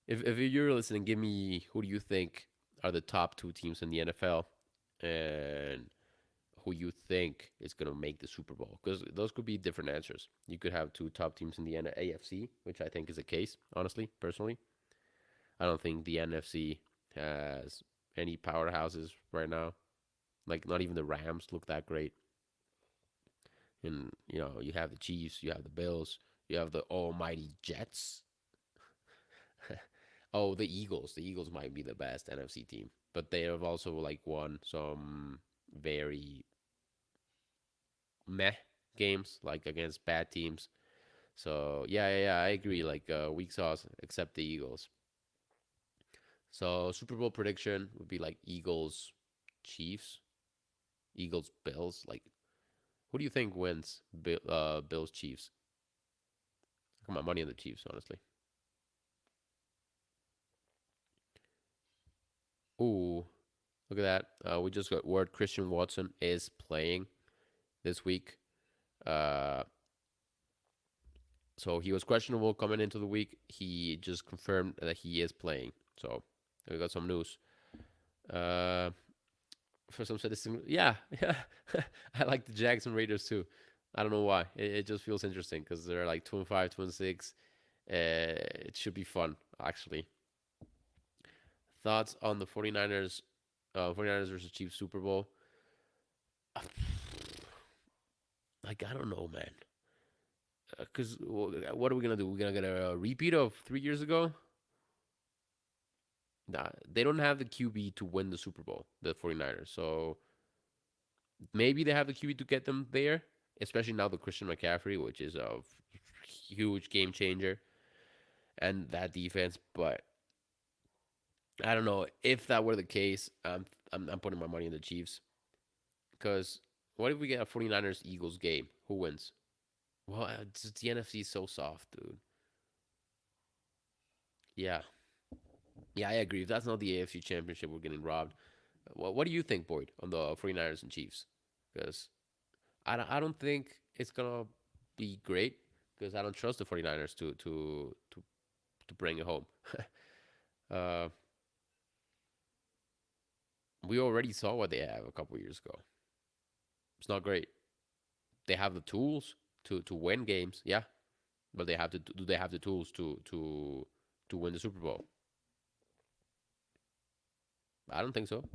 If you're listening, give me who do you think are the top two teams in the NFL, and who you think is gonna make the Super Bowl? Because those could be different answers. You could have two top teams in the AFC, which I think is the case. Honestly, personally, I don't think the NFC has any powerhouses right now. Like not even the Rams look that great. And you have the Chiefs, you have the Bills, you have the almighty Jets. Oh, the Eagles. The Eagles might be the best NFC team, but they have also like won some very meh games, like against bad teams. So yeah, I agree. Like weak sauce, except the Eagles. So Super Bowl prediction would be like Eagles, Chiefs, Eagles, Bills. Like, who do you think wins? Bills, Chiefs. I got my money on the Chiefs, honestly. Ooh, look at that. We just got word Christian Watson is playing this week. Uh, so he was questionable coming into the week. He just confirmed that he is playing. So we got some news. Uh, for some citizen, yeah, yeah. I like the Jags and Raiders too. I don't know why. It just feels interesting because they're like 2-5, 2-6. It should be fun, actually. Thoughts on the 49ers 49ers versus Chiefs Super Bowl. Like, I don't know, man. Because what are we going to do? We're going to get a repeat of 3 years ago? Nah, they don't have the QB to win the Super Bowl, the 49ers. So maybe they have the QB to get them there, especially now the Christian McCaffrey, which is a huge game changer, and that defense. But I don't know if that were the case. I'm putting my money in the Chiefs because what if we get a 49ers Eagles game? Who wins? Well, the NFC is so soft, dude. Yeah, yeah, I agree. If that's not the AFC Championship, we're getting robbed. What do you think, Boyd, on the 49ers and Chiefs? Because I don't think it's gonna be great because I don't trust the 49ers to bring it home. uh, we already saw what they have a couple years ago. It's not great. They have the tools to win games, yeah, but they have to do they have the tools to win the Super Bowl? I don't think so.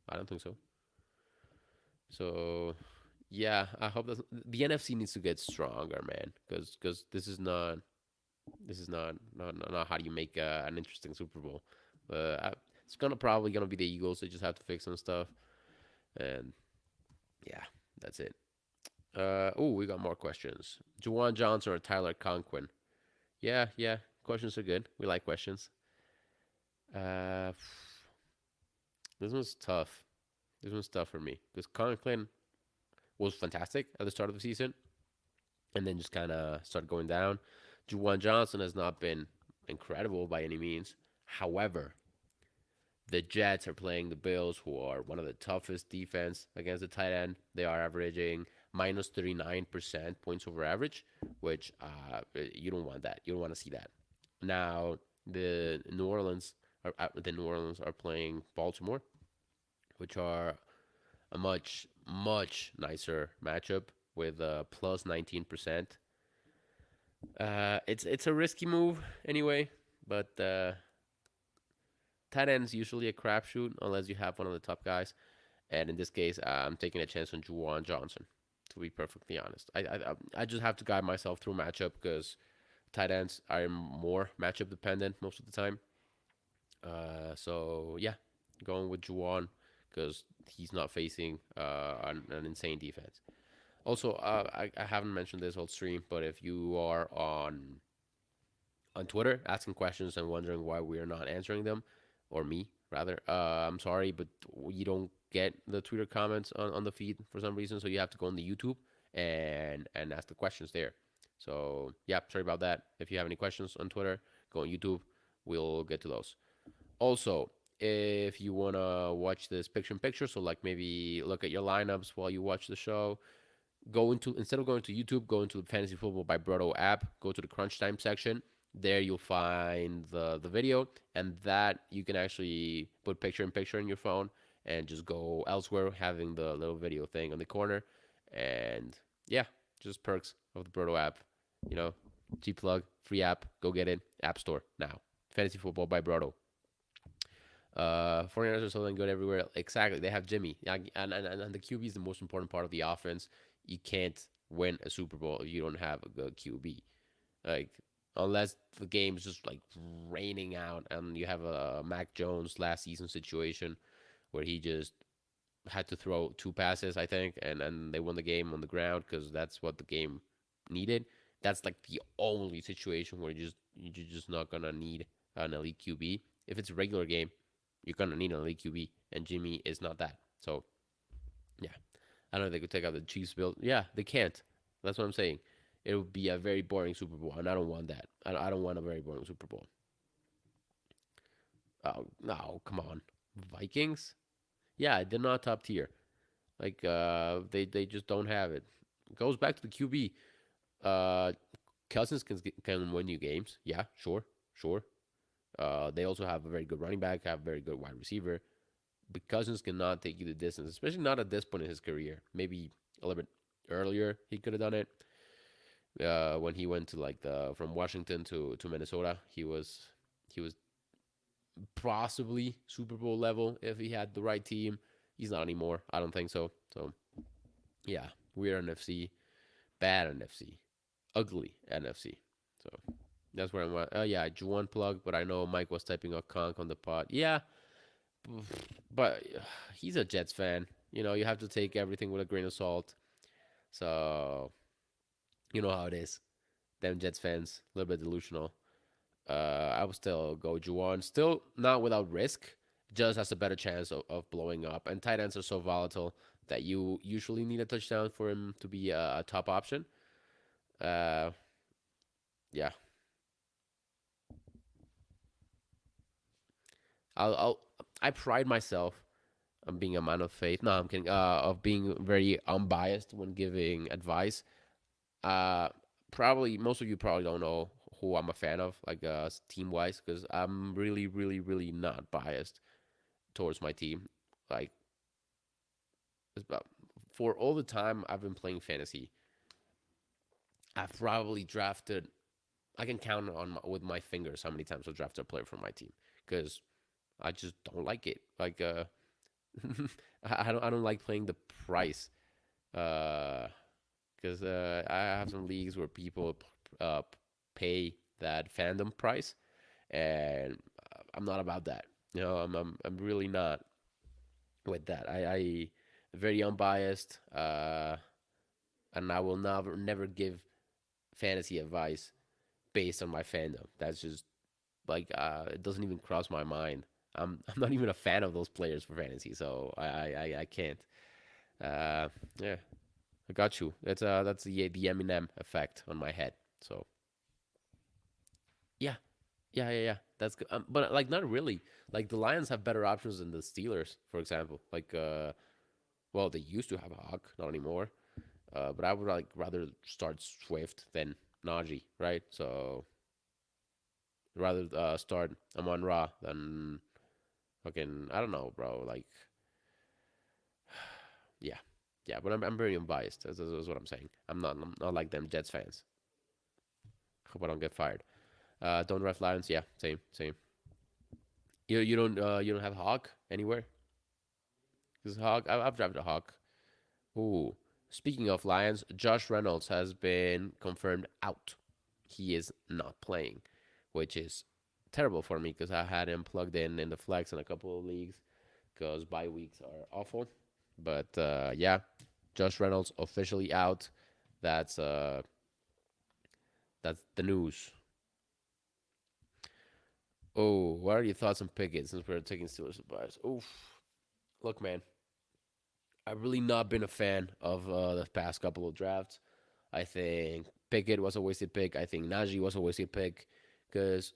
I don't think so. So yeah, I hope that the NFC needs to get stronger, man, because this is not how you make an interesting Super Bowl. It's probably gonna be the Eagles. They just have to fix some stuff, and yeah, that's it. Oh, we got more questions. Juwan Johnson or Tyler Conquin? Yeah, yeah. Questions are good. We like questions. Uh, this one's tough. This one's tough for me because Conklin was fantastic at the start of the season, and then just kind of started going down. Juwan Johnson has not been incredible by any means. However, the Jets are playing the Bills, who are one of the toughest defense against the tight end. They are averaging minus 39% points over average, which you don't want that. You don't want to see that. Now the New Orleans are playing Baltimore, which are a much nicer matchup with plus 19%. It's a risky move anyway, but tight end's usually a crapshoot unless you have one of the top guys. And in this case, I'm taking a chance on Juwan Johnson. To be perfectly honest, I just have to guide myself through matchup because tight ends are more matchup dependent most of the time. So yeah, going with Juwan because he's not facing an insane defense. Also, I haven't mentioned this whole stream, but if you are on Twitter asking questions and wondering why we are not answering them, or me rather, I'm sorry, but you don't get the Twitter comments on the feed for some reason, so you have to go on the YouTube and ask the questions there. So yeah, sorry about that. If you have any questions on Twitter, go on YouTube. We'll get to those. Also, if you wanna watch this picture in picture, so like maybe look at your lineups while you watch the show, go into instead of going to YouTube, go into the Fantasy Football by Brodo app, go to the Crunch Time section. There you'll find the video, and that you can actually put picture in picture in your phone and just go elsewhere, having the little video thing on the corner. And yeah, just perks of the Brodo app. You know, G plug, free app, go get it. App Store now. Fantasy Football by Brodo. 49ers are selling good everywhere. Exactly. They have Jimmy. Yeah, and the QB is the most important part of the offense. You can't win a Super Bowl if you don't have a good QB. Like, unless the game's just like raining out and you have a Mac Jones last season situation where he just had to throw two passes, I think, and they won the game on the ground because that's what the game needed. That's like the only situation where you're just not gonna need an elite QB. If it's a regular game, you're gonna need an elite QB, and Jimmy is not that. So yeah, I don't know if they could take out the Chiefs build. Yeah, they can't. That's what I'm saying. It would be a very boring Super Bowl, and I don't want that. I don't want a very boring Super Bowl. Oh no, come on, Vikings. Yeah, they're not top tier. Like they just don't have it. It goes back to the QB. Uh, Cousins can win you games. Yeah, sure, sure. They also have a very good running back, have a very good wide receiver. But Cousins cannot take you the distance, especially not at this point in his career. Maybe a little bit earlier he could have done it. When he went to like the from Washington to Minnesota, he was possibly Super Bowl level if he had the right team. He's not anymore. I don't think so. So yeah, weird NFC, bad NFC, ugly NFC. So that's where I'm at. Oh yeah, Juwan plug, but I know Mike was typing a conk on the pod. Yeah, but he's a Jets fan. You have to take everything with a grain of salt. So you know how it is. Them Jets fans, a little bit delusional. I would still go Juwan. Still not without risk, just has a better chance of blowing up. And tight ends are so volatile that you usually need a touchdown for him to be a top option. Uh, yeah, I'll I pride myself on being a man of faith. No, I'm kidding. Of being very unbiased when giving advice. Uh, Probably most of you probably don't know who I'm a fan of, like team wise, because I'm really, really, really not biased towards my team. Like it's about, for all the time I've been playing fantasy, I've probably drafted. I can count with my fingers how many times I've drafted a player from my team because I just don't like it. Like I don't like playing the price. Uh, because I have some leagues where people uh pay that fandom price, and I'm not about that. I'm really not with that. I very unbiased, and I will never give fantasy advice based on my fandom. That's just like it doesn't even cross my mind. I'm not even a fan of those players for fantasy, so I can't. Uh, yeah, I got you. That's the Eminem effect on my head. So yeah, yeah. That's good. But like not really. Like the Lions have better options than the Steelers, for example. Like well, they used to have a Hawk, not anymore. But I would like rather start Swift than Najee, right? So rather start Amon Ra than fucking I don't know, bro. Like yeah, yeah. But I'm very unbiased. That's what I'm saying. I'm not like them Jets fans. Hope I don't get fired. Don't draft Lions. Yeah, same. You don't have Hawk anywhere? Because Hawk I've drafted a Hawk. Ooh. Speaking of Lions, Josh Reynolds has been confirmed out. He is not playing, which is terrible for me because I had him plugged in the flex in a couple of leagues because bye weeks are awful. But yeah, Josh Reynolds officially out. That's uh that's the news. Oh, what are your thoughts on Pickett since we're taking Steelers advice? Oof. Look, man, I've really not been a fan of the past couple of drafts. I think Pickett was a wasted pick. I think Najee was a wasted pick. Because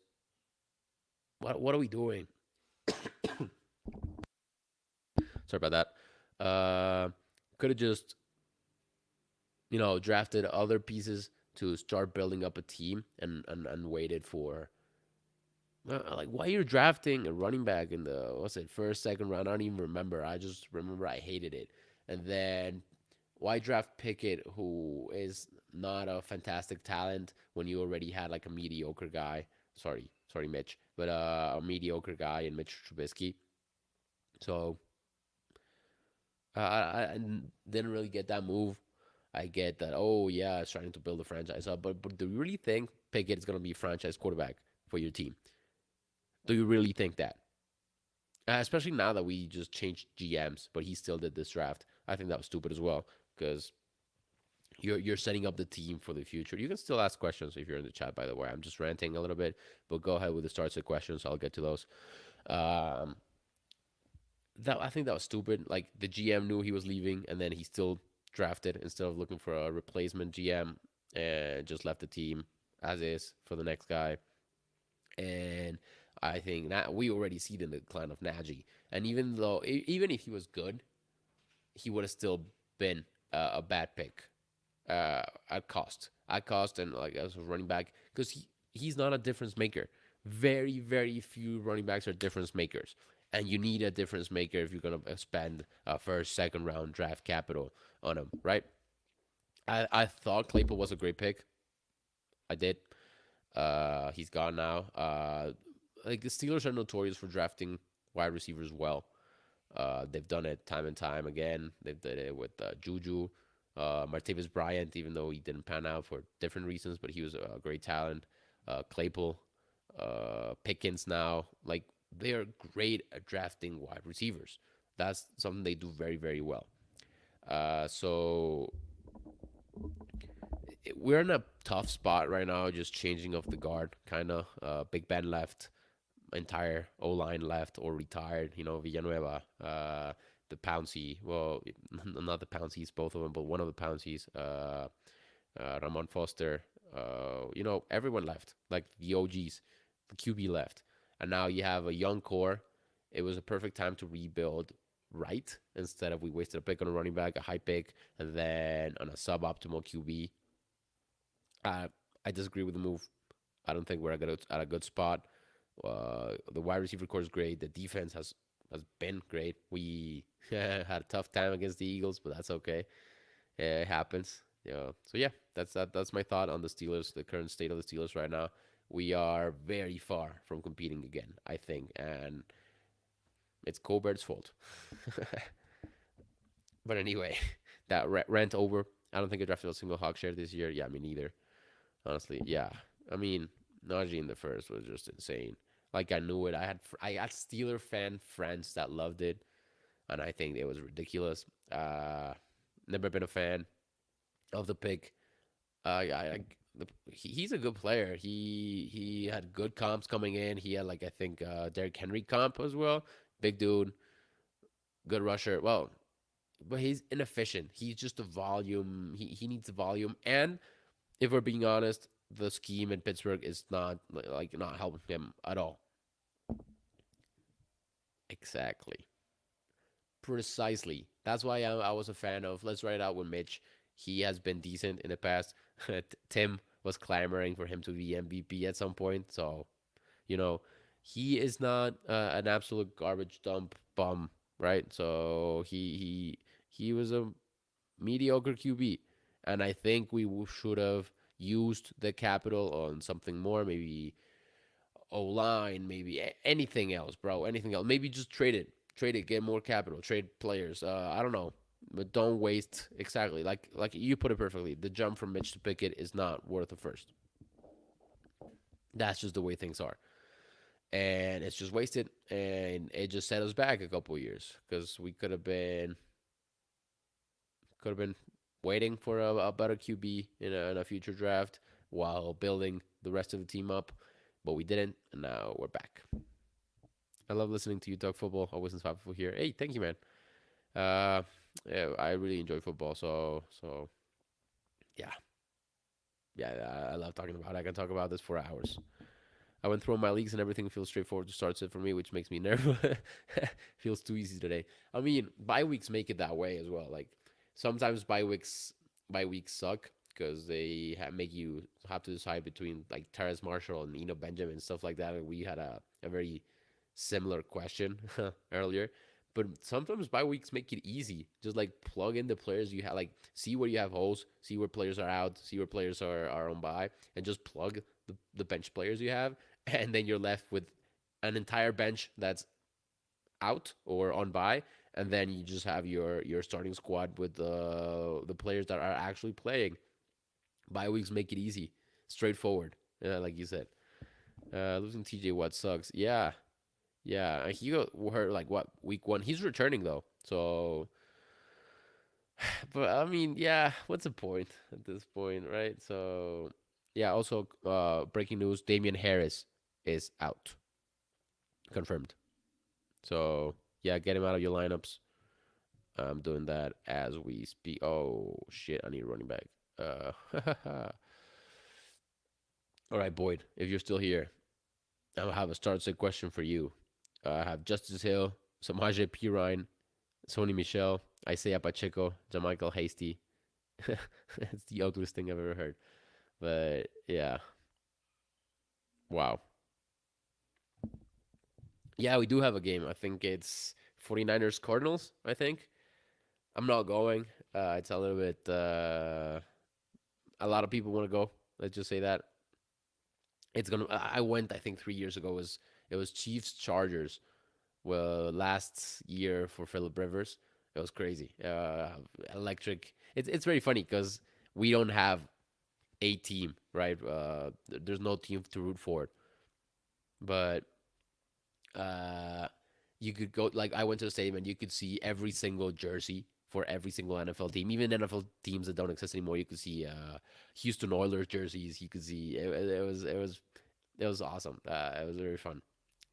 what are we doing? Sorry about that. Could have just drafted other pieces to start building up a team and waited for like why you're drafting a running back in the what's it first second round. I don't even remember. I just remember I hated it. And then why draft Pickett, who is not a fantastic talent, when you already had like a mediocre guy? Sorry, Mitch, but a mediocre guy in Mitch Trubisky. So I didn't really get that move. I get that. Oh yeah, it's trying to build a franchise up, but do you really think Pickett is gonna be a franchise quarterback for your team? Do you really think that? Especially now that we just changed GMs, but he still did this draft. I think that was stupid as well because you're setting up the team for the future. You can still ask questions if you're in the chat. By the way, I'm just ranting a little bit, but go ahead with the starts of questions. I'll get to those. Um, that I think that was stupid. Like the GM knew he was leaving, and then he still drafted instead of looking for a replacement GM, and just left the team as is for the next guy. And I think that we already see the decline of Najee. And even if he was good, he would have still been a bad pick at cost. At cost and like as a running back because he's not a difference maker. Very few running backs are difference makers, and you need a difference maker if you're gonna spend first second round draft capital on him, right? I thought Claypool was a great pick. I did. He's gone now. like the Steelers are notorious for drafting wide receivers well. They've done it time and time again. They've done it with Juju, Martavis Bryant, even though he didn't pan out for different reasons, but he was a great talent. Claypool, Pickens now, like they are great at drafting wide receivers. That's something they do very, very well. So we're in a tough spot right now, just changing of the guard, kind of. Big Ben left, entire O line left or retired. Villanueva, the Pouncey. Well, not the Pounceys, both of them, but one of the Pounceys. Ramon Foster. Everyone left, like the OGs. The QB left, and now you have a young core. It was a perfect time to rebuild right instead of we wasted a pick on a running back, a high pick, and then on a suboptimal QB. Uh, I disagree with the move. I don't think we're at a good spot. The wide receiver core is great. The defense has been great. We had a tough time against the Eagles, but that's okay. It happens. Yeah. So yeah, that's my thought on the Steelers, the current state of the Steelers right now. We are very far from competing again, I think, and it's Colbert's fault. But anyway, that rant over. I don't think I drafted a single Hawk share this year. Yeah, me neither. Honestly, yeah. I mean, Najee in the first was just insane. Like I knew it. I had Steeler fan friends that loved it, and I think it was ridiculous. Never been a fan of the pick. He's a good player. He had good comps coming in. He had like I think Derrick Henry comp as well. Big dude, good rusher. Well, but he's inefficient. He's just a volume. He needs the volume. And if we're being honest, the scheme in Pittsburgh is not like not helping him at all. Exactly. Precisely. That's why I was a fan of let's write it out with Mitch. He has been decent in the past. Tim was clamoring for him to be MVP at some point. So, you know, he is not an absolute garbage dump bum, right? So he was a mediocre QB, and I think we should have used the capital on something more, maybe O line, maybe anything else, bro. Anything else? Maybe just trade it, get more capital, trade players. I don't know, but don't waste exactly like you put it perfectly. The jump from Mitch to Pickett is not worth a first. That's just the way things are, and it's just wasted, and it just set us back a couple of years because we could have been waiting for a better QB in a future draft while building the rest of the team up, but we didn't, and now we're back. I love listening to you talk football. Always insightful here. Hey, thank you, man. Uh, yeah, I really enjoy football. So yeah, yeah, I love talking about it. I can talk about this for hours. I went through my leagues and everything feels straightforward to start it for me, which makes me nervous. Feels too easy today. I mean, bye weeks make it that way as well. Like sometimes bye weeks suck because they make you have to decide between like Terrace Marshall and Benjamin and stuff like that. And we had a very similar question earlier. But sometimes bye weeks make it easy. Just like plug in the players you have, like see where you have holes, see where players are out, see where players are on bye, and just plug the bench players you have, and then you're left with an entire bench that's out or on bye, and then you just have your starting squad with the players that are actually playing. Bye weeks make it easy, straightforward, like you said. Losing TJ Watt sucks. Yeah, yeah. He got hurt like what week one. He's returning though, so. But I mean, yeah. What's the point at this point, right? So, yeah. Also, breaking news: Damian Harris is out, confirmed. So yeah, get him out of your lineups. I'm doing that as we speak. Oh shit, I need a running back. All right, Boyd, if you're still here, I'll have a start set question for you. I have Justice Hill, Samaje Perine, Sony Michel, Isaiah Pacheco, Jamichael Hasty. It's the ugliest thing I've ever heard. But yeah, wow. Yeah, we do have a game. I think it's 49ers Cardinals, I think. I'm not going. It's a little bit. A lot of people want to go. Let's just say that it's gonna. I went. I think 3 years ago. It was Chiefs Chargers. Well, last year for Philip Rivers, it was crazy. Electric. It's very funny because we don't have a team, right? There's no team to root for, but uh, you could go like I went to the stadium and you could see every single jersey for every single NFL team, even NFL teams that don't exist anymore. You could see Houston Oilers jerseys. You could see it was awesome. It was very fun.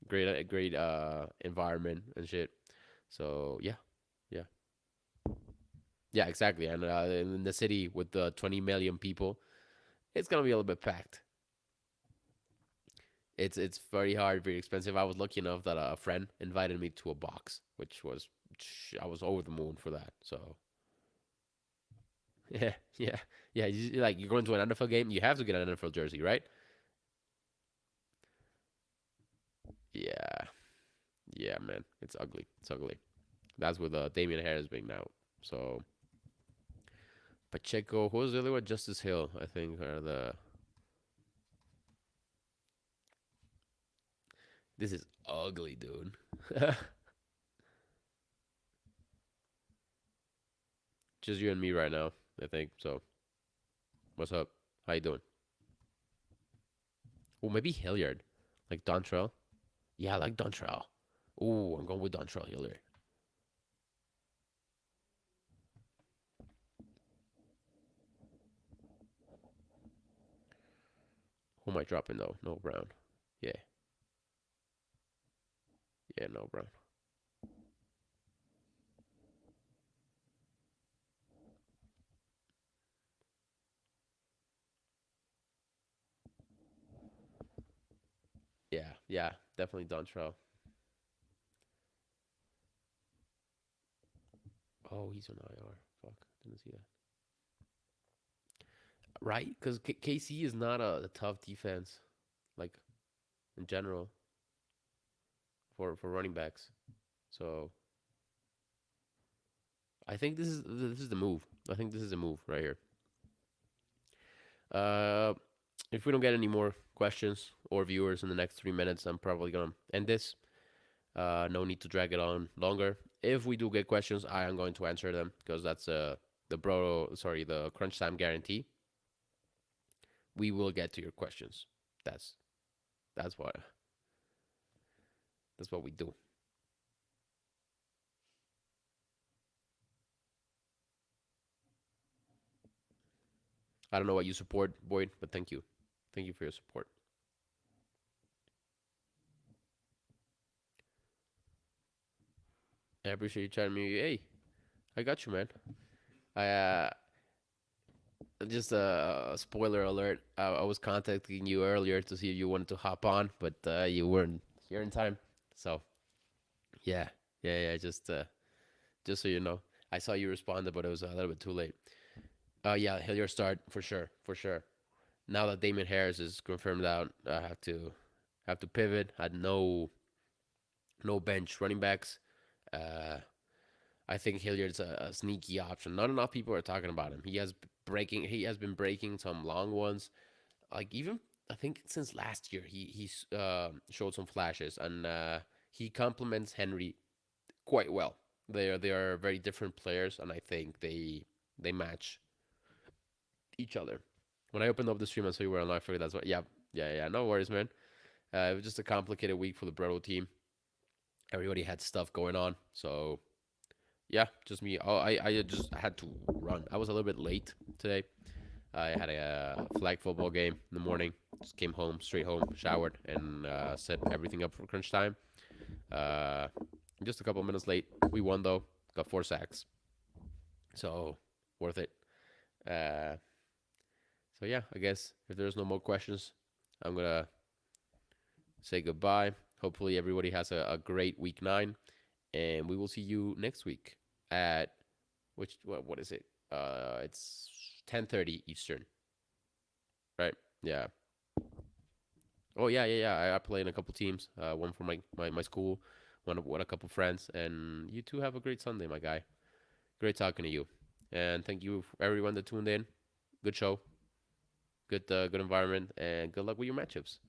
Great environment and shit. So yeah, yeah, yeah, exactly. And in the city with the 20 million people, it's gonna be a little bit packed. It's very hard, very expensive. I was lucky enough that a friend invited me to a box, which was I was over the moon for that. So yeah, yeah, yeah. Like you're going to an NFL game, you have to get an NFL jersey, right? Yeah, yeah, man. It's ugly. It's ugly. That's with Damian Harris being out. So Pacheco, who was the other one? Justice Hill, I think, are the. This is ugly, dude. Just you and me right now, I think. So what's up? How you doing? Oh, maybe Hilliard, like Dontrell. Yeah, I like Dontrell. Oh, I'm going with Dontrell Hilliard. Who am I dropping though? No Brown. Yeah, yeah, no Brown. Yeah, yeah, definitely Dontrell. Oh, he's on IR. Fuck, didn't see that. Right, because KC is not a tough defense, like in general for running backs. So I think this is the move. I think this is the move right here. Uh, if we don't get any more questions or viewers in the next 3 minutes, I'm probably gonna end this. No need to drag it on longer. If we do get questions, I am going to answer them because that's the crunch time guarantee. We will get to your questions. That's that's what that's what we do. I don't know what you support, Boyd, but thank you. Thank you for your support. I appreciate you chatting me. Hey, I got you, man. I just a spoiler alert. I was contacting you earlier to see if you wanted to hop on, but you weren't here in time. So yeah, yeah, yeah. Just so you know, I saw you responded, but it was a little bit too late. Yeah, Hilliard start for sure, for sure. Now that Damon Harris is confirmed out, I have to pivot. Had no bench running backs. Uh, I think Hilliard's a sneaky option. Not enough people are talking about him. He has been breaking some long ones. Like even I think since last year he's showed some flashes and he complements Henry quite well. They are very different players and I think they match each other. When I opened up the stream, I saw you were on live. I figured that's what. Yeah, yeah, yeah. No worries, man. It was just a complicated week for the Broto team. Everybody had stuff going on, so yeah, just me. Oh, I just had to run. I was a little bit late today. I had a flag football game in the morning. Just came home, straight home, showered, and set everything up for crunch time. Uh, just a couple minutes late. We won though. Got 4 sacks, so worth it. Uh, so yeah, I guess if there's no more questions, I'm gonna say goodbye. Hopefully everybody has a great week 9, and we will see you next week at what is it? It's 10:30 Eastern, right? Yeah. Oh yeah, yeah, yeah. I play in a couple teams. One for my school, one a couple friends, and you two have a great Sunday, my guy. Great talking to you, and thank you for everyone that tuned in. Good show, good environment, and good luck with your matchups.